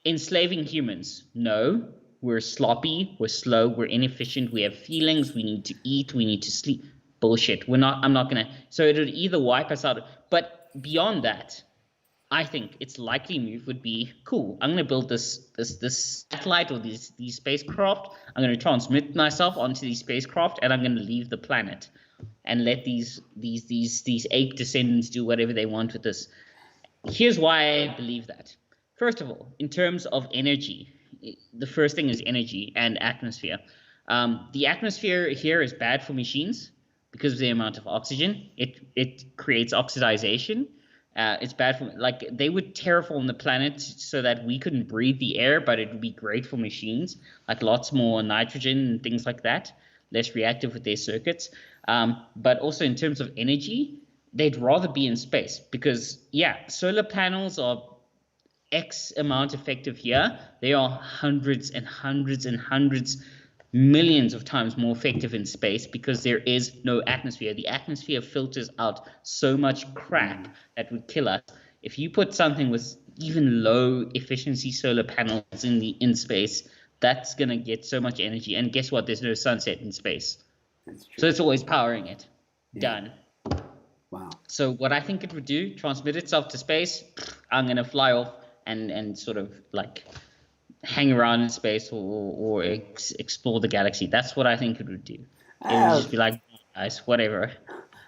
enslaving humans. No, we're sloppy, we're slow, we're inefficient, we have feelings, we need to eat, we need to sleep. Bullshit. I'm not gonna. So it would either wipe us out, but beyond that, I think its likely move would be cool. I'm gonna build this satellite or these spacecraft. I'm gonna transmit myself onto these spacecraft, and I'm gonna leave the planet, and let these ape descendants do whatever they want with this. Here's why I believe that. First of all, in terms of energy, the first thing is energy and atmosphere. The atmosphere here is bad for machines. Because of the amount of oxygen, it creates oxidization. It's bad for, like, they would terraform the planet so that we couldn't breathe the air, but it would be great for machines, like lots more nitrogen and things like that, less reactive with their circuits. But also in terms of energy, they'd rather be in space because, yeah, solar panels are X amount effective here. They are hundreds and hundreds and hundreds millions of times more effective in space because there is no atmosphere. The atmosphere filters out so much crap that would kill us. If you put something with even low efficiency solar panels in space, that's gonna get so much energy. And guess what? There's no sunset in space. That's true. So it's always powering it. Yeah. Done. Wow. So what I think it would do, transmit itself to space. I'm gonna fly off and sort of like hang around in space or explore the galaxy. That's what I think it would do. It would just be like, guys, whatever.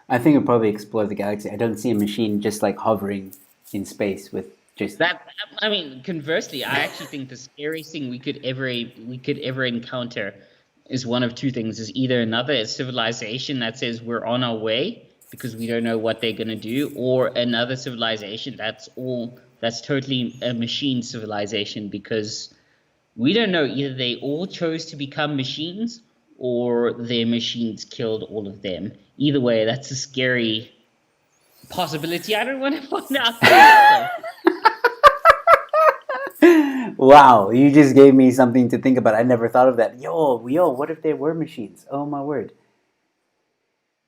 I think it would probably explore the galaxy. I don't see a machine just like hovering in space with Just That I mean, conversely, I actually think the scariest thing we could ever encounter is one of two things: is either another civilization that says we're on our way because we don't know what they're gonna do, or another civilization that's totally a machine civilization because we don't know, either they all chose to become machines or their machines killed all of them. Either way, that's a scary possibility I don't want to find out the result of. wow, you just gave me something to think about. I never thought of that. Yo, what if they were machines? Oh my word. It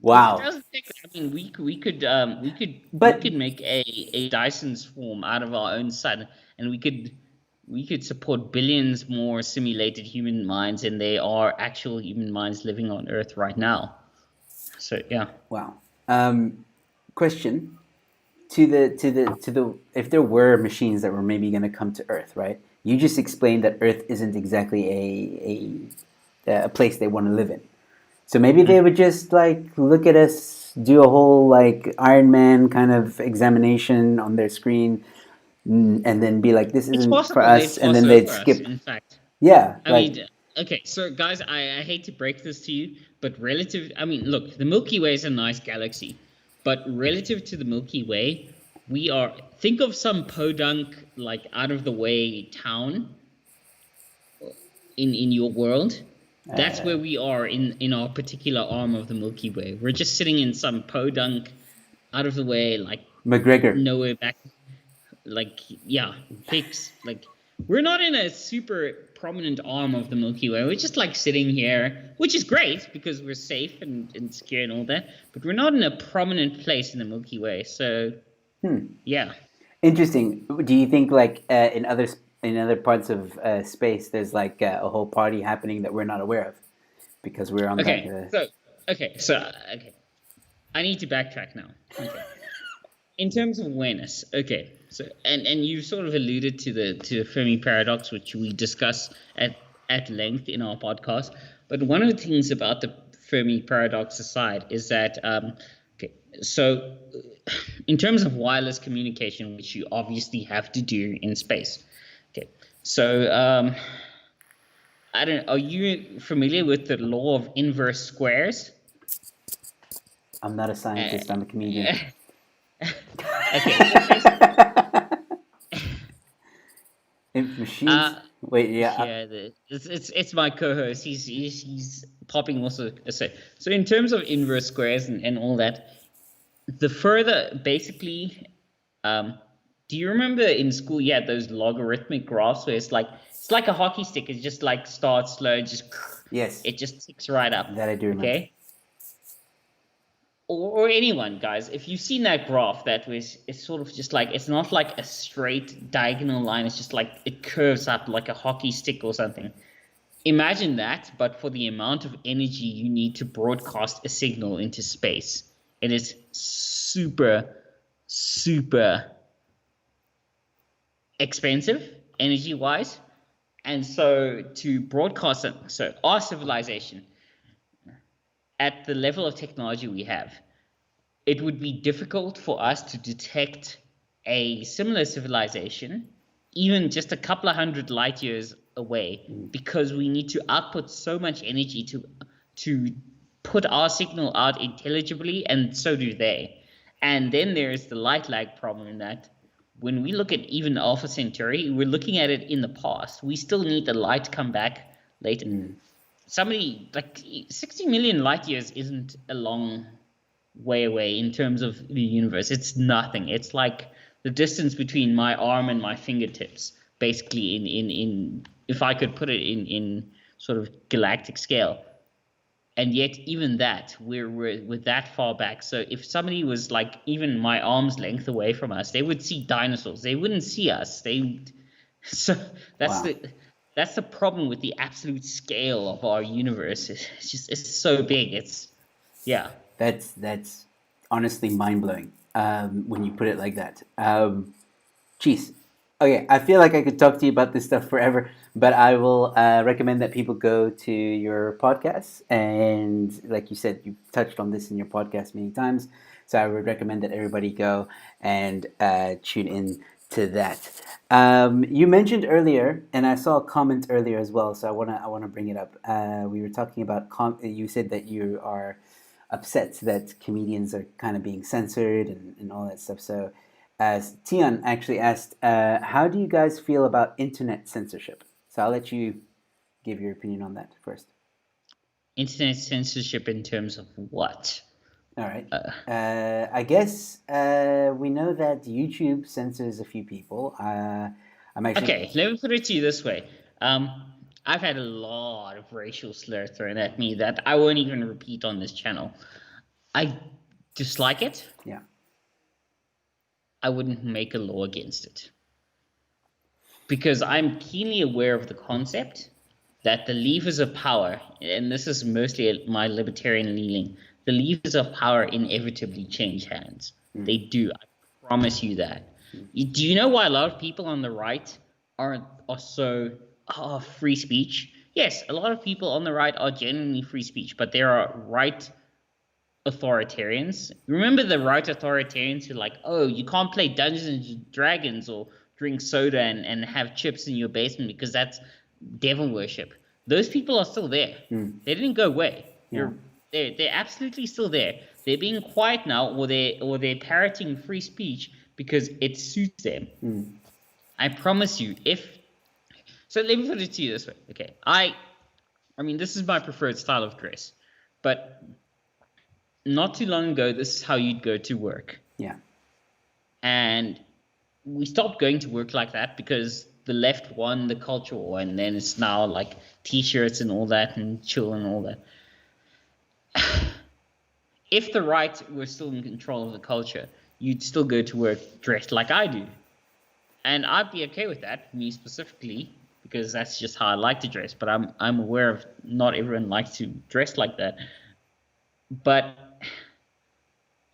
Wow. doesn't take. I mean, we But could make a Dyson swarm out of our own sun, and we could support billions more simulated human minds than there are actual human minds living on Earth right now. So yeah. wow. Question to the if there were machines that were maybe going to come to Earth, right? You just explained that Earth isn't exactly a place they want to live in. So maybe they Mm. would just like look at us, do a whole like Iron Man kind of examination on their screen, and then be like, "This It's isn't for possible they'd us," and pass then they'd over us, skip. in fact. Yeah, I like mean, okay, so guys, I hate to break this to you, but I mean, look, the Milky Way is a nice galaxy, but relative to the Milky Way, think of some podunk, like out of the way town in your world. That's uh, where we are in our particular arm of the Milky Way. We're just sitting in some podunk, out of the way, like McGregor. nowhere back, like yeah, Higgs. Like we're not in a super prominent arm of the Milky Way. We're just like sitting here, which is great because we're safe and secure and all that. But we're not in a prominent place in the Milky Way. So yeah. Interesting. Do you think like in other parts of space, there's like a whole party happening that we're not aware of because we're on that? Okay. Okay. I need to backtrack now. Okay. In terms of awareness, okay. So and you sort of alluded to the Fermi paradox, which we discuss at length in our podcast. But one of the things about the Fermi paradox aside is that okay, so in terms of wireless communication, which you obviously have to do in space. Okay, so I don't. Are you familiar with the law of inverse squares? I'm not a Uh, scientist. I'm a comedian. okay, so basically. If machines. Wait, yeah. Yeah, it's my co-host. He's popping also. So in terms of inverse squares and all that, the further basically, um, do you remember in school you had those logarithmic graphs where it's like a hockey stick. It just like starts slow, just Yes, it just ticks right up. that I do remember. Okay, or anyone, guys, if you've seen that graph, it's sort of just like it's not like a straight diagonal line. It's just like it curves up like a hockey stick or something. Imagine that, but for the amount of energy you need to broadcast a signal into space. It is super, super expensive energy wise. And so to broadcast it, so our civilization at the level of technology we have, it would be difficult for us to detect a similar civilization, even just a couple of hundred light years away, because we need to output so much energy to put our signal out intelligibly, and so do they. And then there's the light lag problem in that when we look at even Alpha Centauri, we're looking at it in the past. We still need the light to come back later. Somebody like 60 million light years isn't a long way away in terms of the universe. It's nothing. It's like the distance between my arm and my fingertips, basically in if I could put it in sort of galactic scale. And yet even that we're that far back. So if somebody was like even my arm's length away from us, they would see dinosaurs. They wouldn't see us. So that's Wow. the that's the problem with the absolute scale of our universe. It's so big. It's yeah. That's honestly mind blowing when you put it like that. Jeez. Okay, I feel like I could talk to you about this stuff forever, but I will recommend that people go to your podcast. And like you said, you touched on this in your podcast many times. So I would recommend that everybody go and tune in to that. You mentioned earlier, and I saw a comment earlier as well, so I wanna bring it up. We were talking about you said that you are upset that comedians are kind of being censored and all that stuff. So, as Tian actually asked, how do you guys feel about internet censorship? So I'll let you give your opinion on that first. Internet censorship in terms of what? All right. Uh, I guess we know that YouTube censors a few people. I'm actually, okay, let me put it to you this way. I've had a lot of racial slurs thrown at me that I won't even repeat on this channel. I dislike it. yeah. I wouldn't make a law against it because I'm keenly aware of the concept that the levers of power, and this is mostly my libertarian leaning, the levers of power inevitably change hands. Mm. They do. I promise you that. Do you know why a lot of people on the right are so free speech? Yes, a lot of people on the right are genuinely free speech, but there are right authoritarians. Remember the right authoritarians who are like, oh, you can't play Dungeons and Dragons or drink soda and have chips in your basement because that's devil worship. Those people are still there. Mm. They didn't go away. Yeah. They're absolutely still there. They're being quiet now, or they're parroting free speech because it suits them. Mm. I promise you, if so, let me put it to you this way. Okay, I mean, this is my preferred style of dress, but not too long ago, this is how you'd go to work. Yeah. And we stopped going to work like that because the left won the culture war, and then it's now like t-shirts and all that and chill and all that. If the right were still in control of the culture, you'd still go to work dressed like I do. And I'd be okay with that, me specifically, because that's just how I like to dress. But I'm aware of not everyone likes to dress like that. But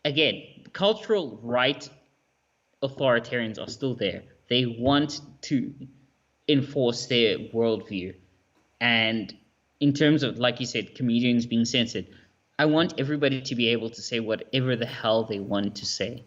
again, cultural right authoritarians are still there. They want to enforce their worldview. And in terms of, like you said, comedians being censored, I want everybody to be able to say whatever the hell they want to say.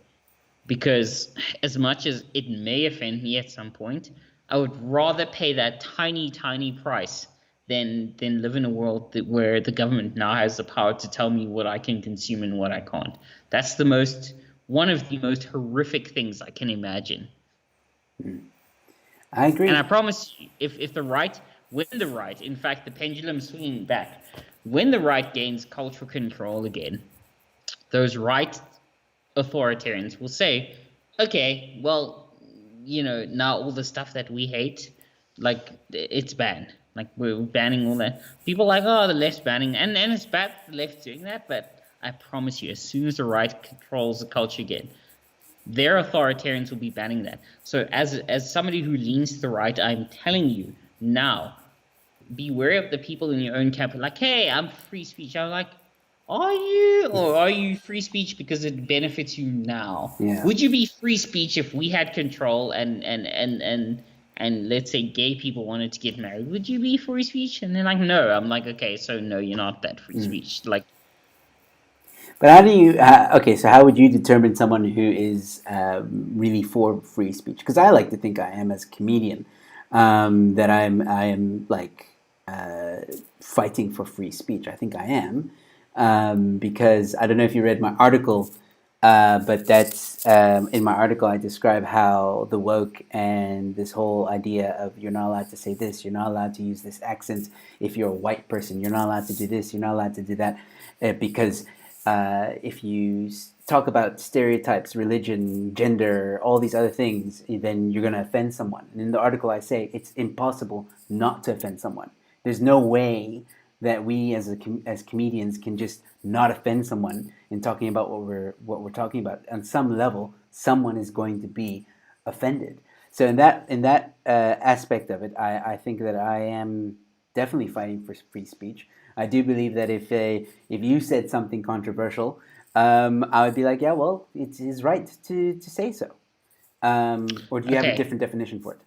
Because as much as it may offend me at some point, I would rather pay that tiny, tiny price than live in a world where the government now has the power to tell me what I can consume and what I can't. That's one of the most horrific things I can imagine. I agree. And I promise you, when the right, in fact, the pendulum swinging back, when the right gains cultural control again, those right authoritarians will say, okay, well, now all the stuff that we hate, like, it's banned. Like, we're banning all that. People are like, oh, the left's banning, and it's bad the left's doing that, but I promise you, as soon as the right controls the culture again, their authoritarians will be banning that. So as somebody who leans to the right, I'm telling you now, be wary of the people in your own camp like, hey, I'm free speech. I'm like, are you? Or are you free speech because it benefits you now? Yeah. Would you be free speech if we had control and let's say gay people wanted to get married? Would you be free speech? And they're like, no. I'm like, okay, so no, you're not that free speech. Like, but how do you? Okay, so how would you determine someone who is really for free speech? Because I like to think I am as a comedian, that I am like fighting for free speech. I think I am, because I don't know if you read my article, but that's in my article I describe how the woke and this whole idea of you're not allowed to say this, you're not allowed to use this accent if you're a white person, you're not allowed to do this, you're not allowed to do that, because if you talk about stereotypes, religion, gender, all these other things, then you're going to offend someone. And in the article I say it's impossible not to offend someone. There's no way that we as comedians can just not offend someone in talking about what we're talking about. On some level, someone is going to be offended. So in that aspect of it, I think that I am definitely fighting for free speech. I do believe that if you said something controversial, I would be like, yeah, well, it's his right to say so. Or do you have a different definition for it?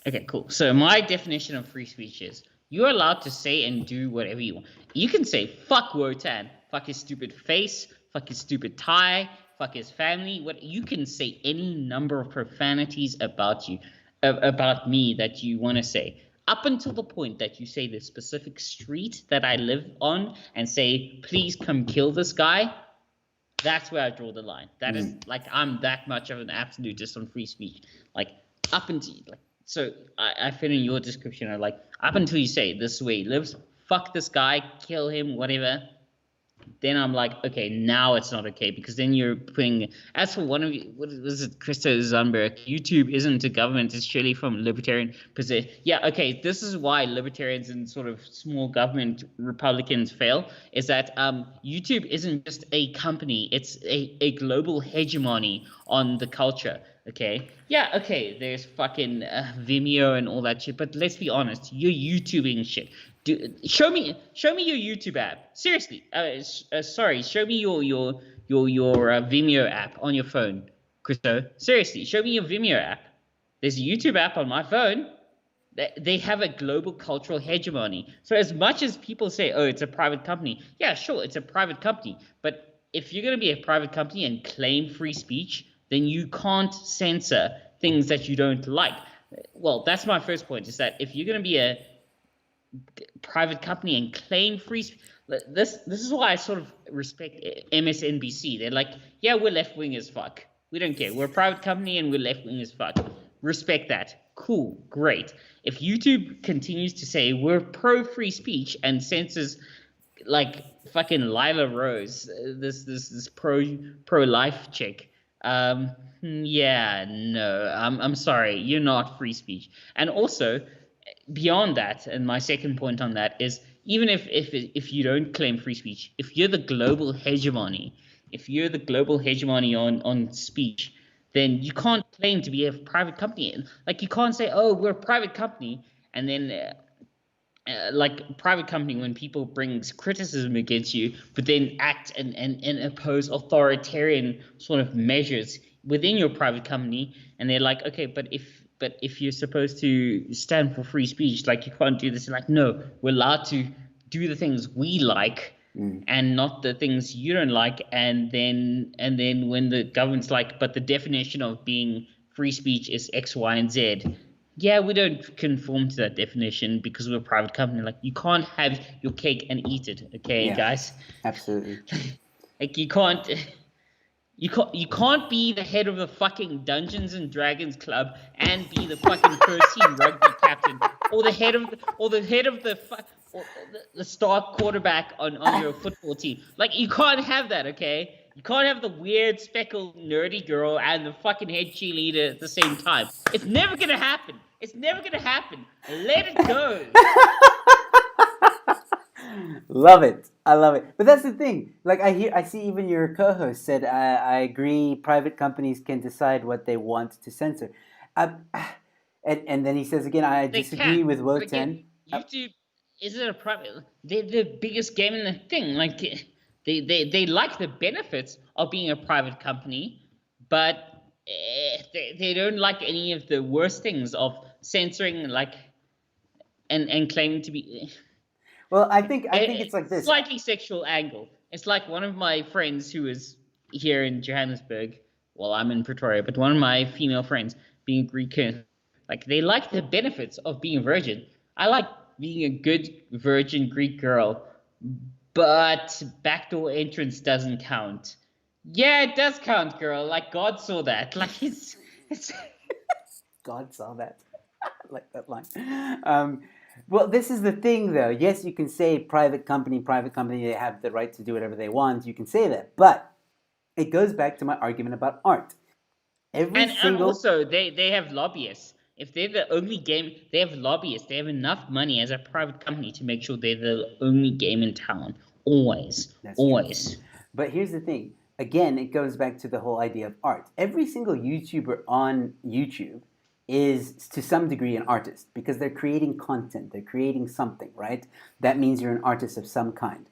Okay, cool. So my definition of free speech is you're allowed to say and do whatever you want. You can say, fuck Wotan, fuck his stupid face, fuck his stupid tie, fuck his family. What you can say any number of profanities about you, about me that you want to say. Up until the point that you say the specific street that I live on and say, please come kill this guy, that's where I draw the line. That is like I'm that much of an absolutist on free speech. Like up until like so I fit in your description of like up until you say this is where he lives, fuck this guy, kill him, whatever. Then I'm like, okay, now it's not okay because then you're putting. As for one of you, what was it, Krista Zunberg? YouTube isn't a government; it's surely from libertarian position. Yeah, okay, this is why libertarians and sort of small government Republicans fail. Is that YouTube isn't just a company; it's a global hegemony on the culture. Okay, yeah, okay, there's fucking Vimeo and all that shit, but let's be honest, you're YouTubing shit. Show me your YouTube app. Seriously, sorry, show me your Vimeo app on your phone, Christo. Seriously, show me your Vimeo app. There's a YouTube app on my phone. They have a global cultural hegemony. So as much as people say, oh, it's a private company, yeah, sure, it's a private company. But if you're going to be a private company and claim free speech, then you can't censor things that you don't like. Well, that's my first point, is that if you're going to be a private company and claim free speech, this is why I sort of respect MSNBC. They're like, yeah, we're left-wing as fuck. We don't care. We're a private company and we're left-wing as fuck. Respect that. Cool, great. If YouTube continues to say we're pro-free speech and censors like fucking Lila Rose, this pro-life chick, yeah, no, I'm sorry, you're not free speech. And also, beyond that, and my second point on that is, even if you don't claim free speech, if you're the global hegemony, on speech, then you can't claim to be a private company. Like you can't say, oh, we're a private company, and then like private company, when people brings criticism against you, but then act and oppose authoritarian sort of measures within your private company, and they're like, okay, but if you're supposed to stand for free speech, like you can't do this. And like, no, we're allowed to do the things we like and not the things you don't like. And then when the government's like, but the definition of being free speech is X, Y, and Z. Yeah, we don't conform to that definition because we're a private company. Like, you can't have your cake and eat it, okay, guys? Absolutely. Like, you can't be the head of the fucking Dungeons and Dragons club and be the fucking first team rugby captain, or the head of the star quarterback on your football team. Like, you can't have that, okay? You can't have the weird speckled nerdy girl and the fucking head cheerleader at the same time. It's never gonna happen. Let it go. Love it. I love it. But that's the thing. Like I see even your co-host said, I agree. Private companies can decide what they want to censor. And then he says again, I disagree with Wotan. Again, YouTube isn't a private. They're the biggest game in the thing. Like they like the benefits of being a private company, but they don't like any of the worst things of censoring, like and claiming to be. Well, I think it's like this. Slightly sexual angle. It's like one of my friends who is here in Johannesburg. Well, I'm in Pretoria, but one of my female friends, being Greek, like they like the benefits of being a virgin. I like being a good virgin Greek girl, but backdoor entrance doesn't count. Yeah, it does count, girl. Like God saw that. Like it's God saw that. I like that line. Well, this is the thing, though. Yes, you can say private company, they have the right to do whatever they want. You can say that. But it goes back to my argument about art. And also, they have lobbyists. If they're the only game, they have lobbyists. They have enough money as a private company to make sure they're the only game in town. Always. That's always. True. But here's the thing. Again, it goes back to the whole idea of art. Every single YouTuber on YouTube is to some degree an artist because they're creating content, they're creating something, right? That means you're an artist of some kind.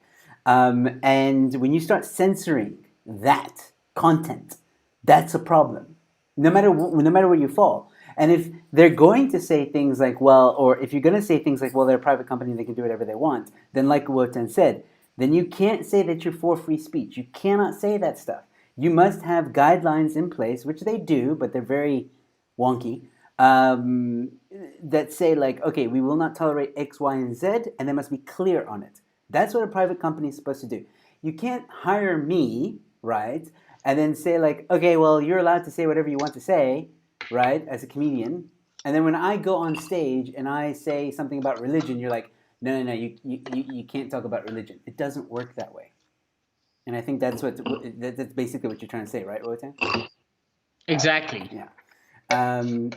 And when you start censoring that content, that's a problem, no matter where you fall. And if they're going to say things like, well, or if you're going to say things like, well, they're a private company, they can do whatever they want, then like Wotan said, then you can't say that you're for free speech. You cannot say that stuff. You must have guidelines in place, which they do, but they're very wonky, that say, like, okay, we will not tolerate X, Y, and Z, and they must be clear on it. That's what a private company is supposed to do. You can't hire me, right, and then say, like, okay, well, you're allowed to say whatever you want to say, right, as a comedian. And then when I go on stage and I say something about religion, you're like, no, no, no, you can't talk about religion. It doesn't work that way. And I think that's basically what you're trying to say, right, Wotan? Exactly. Yeah. And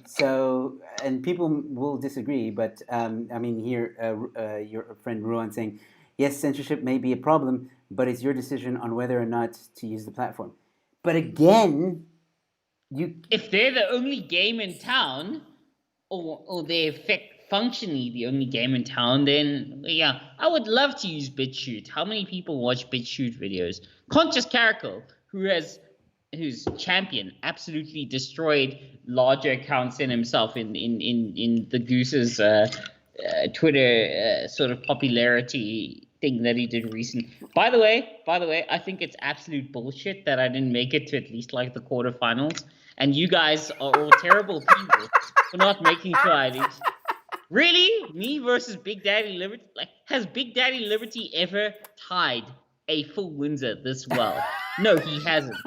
people will disagree, but I mean, here, your friend Ruan saying, yes, censorship may be a problem, but it's your decision on whether or not to use the platform. But again, if they're the only game in town, or they're functionally the only game in town, then yeah, I would love to use BitChute. How many people watch BitChute videos? Conscious Caracal, whose champion absolutely destroyed larger accounts than himself in the Goose's Twitter sort of popularity thing that he did recently. By the way, I think it's absolute bullshit that I didn't make it to at least like the quarterfinals, and you guys are all terrible people for not making sure I did. Really? Me versus Big Daddy Liberty? Like, has Big Daddy Liberty ever tied a full Windsor this well? No, he hasn't.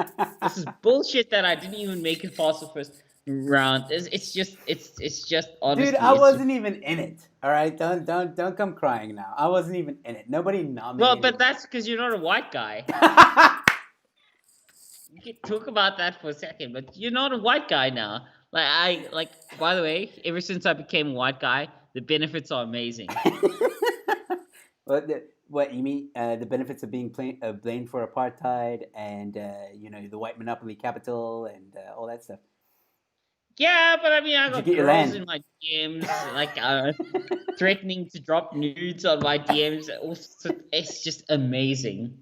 This is bullshit that I didn't even make it past the first round. It's just honestly. dude, I wasn't even in it. All right, don't come crying now. I wasn't even in it. Nobody Well, nominated but me. that's because you're not a white guy. We can talk about that for a second, but you're not a white guy now. By the way, ever since I became a white guy, the benefits are amazing. What you mean? The benefits of being blamed for apartheid and the white monopoly capital and all that stuff. Yeah, but I mean, I Did you got get your girls land? in my DMs, like threatening to drop nudes on my DMs. It's just amazing.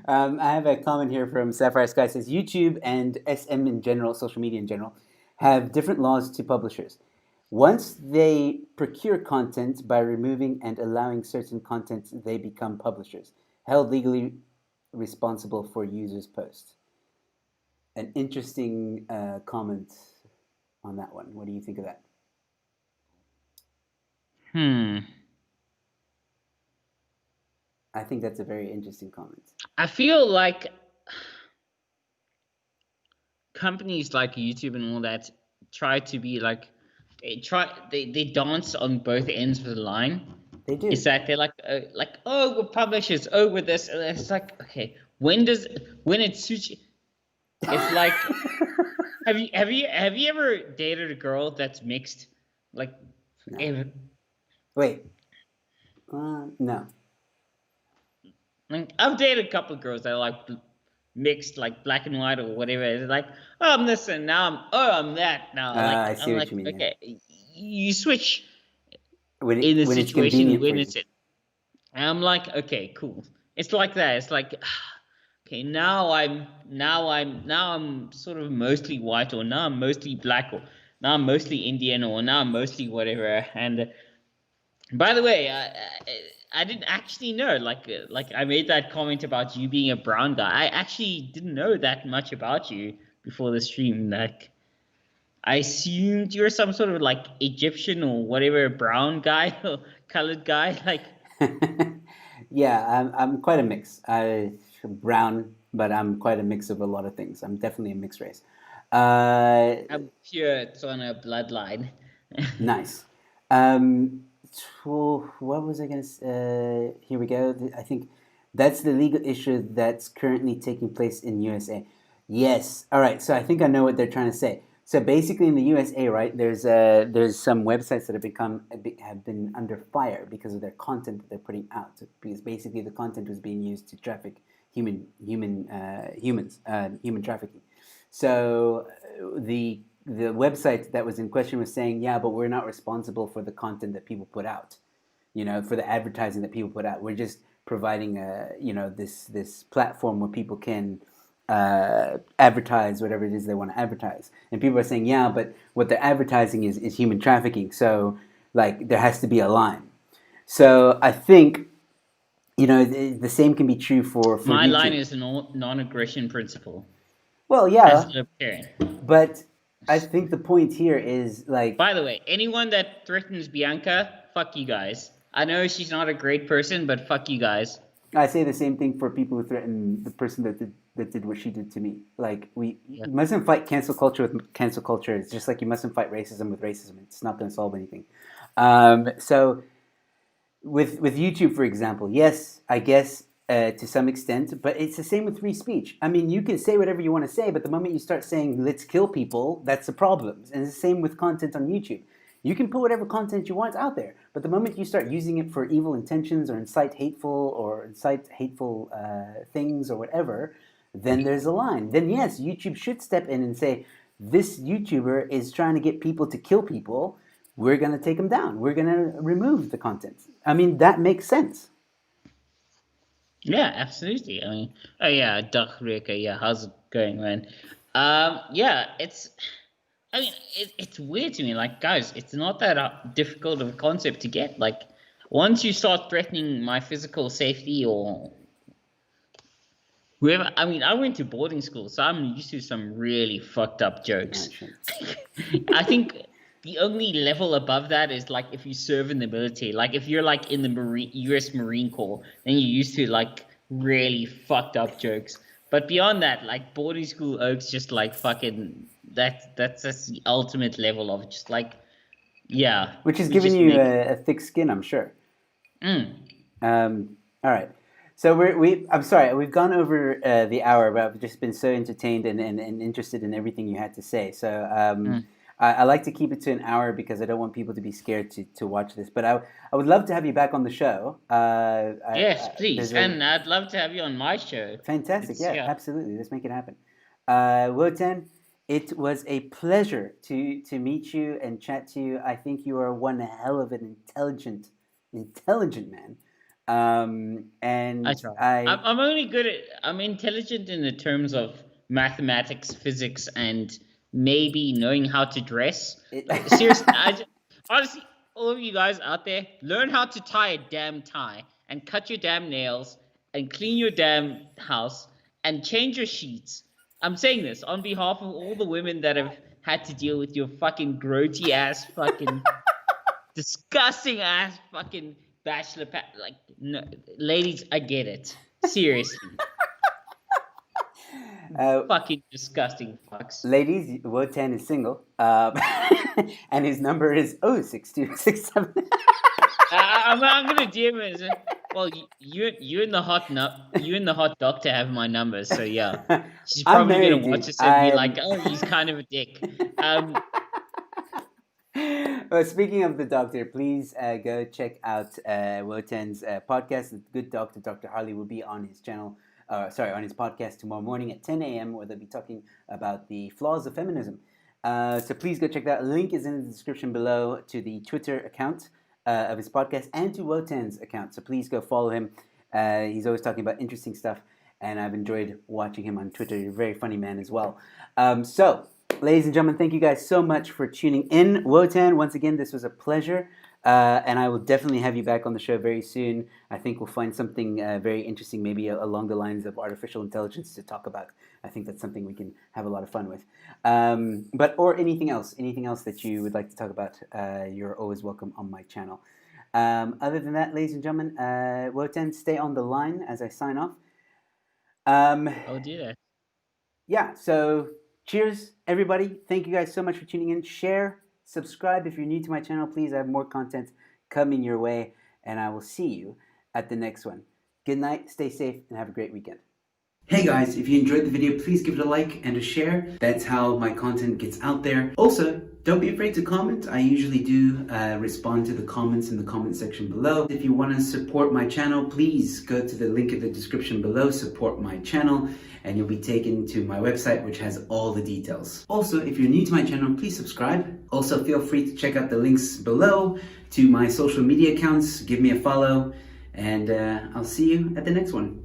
I have a comment here from Sapphire Sky. It says YouTube and SM in general, social media in general, have different laws to publishers. Once they procure content by removing and allowing certain content, they become publishers, held legally responsible for users' posts. An interesting comment on that one. What do you think of that? I think that's a very interesting comment. I feel like companies like YouTube and all that try to be like they dance on both ends of the line. They do. Is that they're like oh, we're publishers, oh, we're this, and it's like, okay, when it suits you? It's like have you ever dated a girl that's mixed? Like, No. ever? Wait. No. Like, I've dated a couple of girls that are like mixed, like black and white or whatever. It's like, oh, I'm this and now I'm that now. I Like, see I'm what like, you mean. okay, you switch When in a it's situation convenient when for it's you. it. And I'm like, okay, cool. It's like that. It's like, okay, now I'm sort of mostly white, or now I'm mostly black, or now I'm mostly Indian, or now I'm mostly whatever. And by the way, I didn't actually know. Like I made that comment about you being a brown guy. I actually didn't know that much about you before the stream. Like, I assumed you're some sort of like Egyptian or whatever brown guy or colored guy. Like, Yeah, I'm quite a mix. I'm brown, but I'm quite a mix of a lot of things. I'm definitely a mixed race. I'm pure Tswana bloodline. Nice. So what was I going to say? Here we go. I think that's the legal issue that's currently taking place in USA. Yes. All right. So I think I know what they're trying to say. So basically, in the USA, right, there's some websites that have been under fire because of their content that they're putting out. Because basically, the content was being used to traffic human trafficking. So the website that was in question was saying, yeah, but we're not responsible for the content that people put out, for the advertising that people put out. We're just providing this platform where people can advertise whatever it is they want to advertise. And people are saying, yeah, but what they're advertising is human trafficking. So like there has to be a line. So I think the same can be true for My YouTube. line is a non-aggression principle Well, as yeah, a libertarian. but I think the point here is like. By the way, anyone that threatens Bianca, fuck you guys. I know she's not a great person, but fuck you guys. I say the same thing for people who threaten the person that did what she did to me. Like we Yeah. mustn't fight cancel culture with cancel culture. It's just like you mustn't fight racism with racism. It's not going to solve anything. So with YouTube, for example, yes, I guess to some extent, but it's the same with free speech. I mean, you can say whatever you want to say, but the moment you start saying "let's kill people," that's a problem. And it's the same with content on YouTube. You can put whatever content you want out there, but the moment you start using it for evil intentions or incite hateful things or whatever, then there's a line. Then yes, YouTube should step in and say, this YouTuber is trying to get people to kill people. We're going to take them down. We're going to remove the content. I mean, that makes sense. Yeah, absolutely. I mean, oh yeah, Dag Reka, yeah, how's it going, man? Yeah, I mean, it's weird to me. Like, guys, it's not that difficult of a concept to get. Like, once you start threatening my physical safety or whoever, I mean, I went to boarding school, so I'm used to some really fucked up jokes. I think the only level above that is like if you serve in the military. Like, if you're like in the U.S. Marine Corps, then you're used to like really fucked up jokes. But beyond that, like boarding school oaks, just like fucking that's the ultimate level of just like, yeah. Which is giving you a thick skin, I'm sure. Mm. All right. So I'm sorry, we've gone over the hour, but I've just been so entertained and interested in everything you had to say. So I like to keep it to an hour because I don't want people to be scared to watch this. But I would love to have you back on the show. Yes, please. And I'd love to have you on my show. Fantastic. Yeah, absolutely. Let's make it happen. Wotan, it was a pleasure to meet you and chat to you. I think you are one hell of an intelligent man. And I try. I'm only good at. I'm intelligent in the terms of mathematics, physics, and maybe knowing how to dress. Seriously, honestly, all of you guys out there, learn how to tie a damn tie and cut your damn nails and clean your damn house and change your sheets. I'm saying this on behalf of all the women that have had to deal with your fucking grody ass fucking disgusting ass fucking bachelor like, no, ladies, I get it. Seriously. Fucking disgusting fucks. Ladies, Wotan is single, and his number is 06267. I'm gonna DM him. Well, you and the hot doctor have my number, so yeah, she's probably gonna watch this and be like, "Oh, he's kind of a dick." Well, speaking of the doctor, please go check out Wotan's podcast. The Good Doctor, Dr. Harley, will be on his channel. On his podcast tomorrow morning at 10 a.m. where they'll be talking about the flaws of feminism. So please go check that. Link is in the description below to the Twitter account of his podcast and to Wotan's account. So please go follow him. He's always talking about interesting stuff, and I've enjoyed watching him on Twitter. You're a very funny man as well. So, ladies and gentlemen, thank you guys so much for tuning in. Wotan, once again, this was a pleasure. And I will definitely have you back on the show very soon. I think we'll find something very interesting, maybe along the lines of artificial intelligence to talk about. I think that's something we can have a lot of fun with. Or anything else that you would like to talk about, you're always welcome on my channel. Other than that, ladies and gentlemen, Wotan, stay on the line as I sign off. I'll do that. Yeah, so cheers, everybody. Thank you guys so much for tuning in. Share, subscribe if you're new to my channel. Please, I have more content coming your way, and I will see you at the next one. Good night, stay safe, and have a great weekend. Hey guys, if you enjoyed the video, please give it a like and a share. That's how my content gets out there. Also, don't be afraid to comment. I usually do respond to the comments in the comment section below. If you want to support my channel, please go to the link in the description below, support my channel, and you'll be taken to my website, which has all the details. Also, if you're new to my channel, please subscribe. Also, feel free to check out the links below to my social media accounts. Give me a follow, and I'll see you at the next one.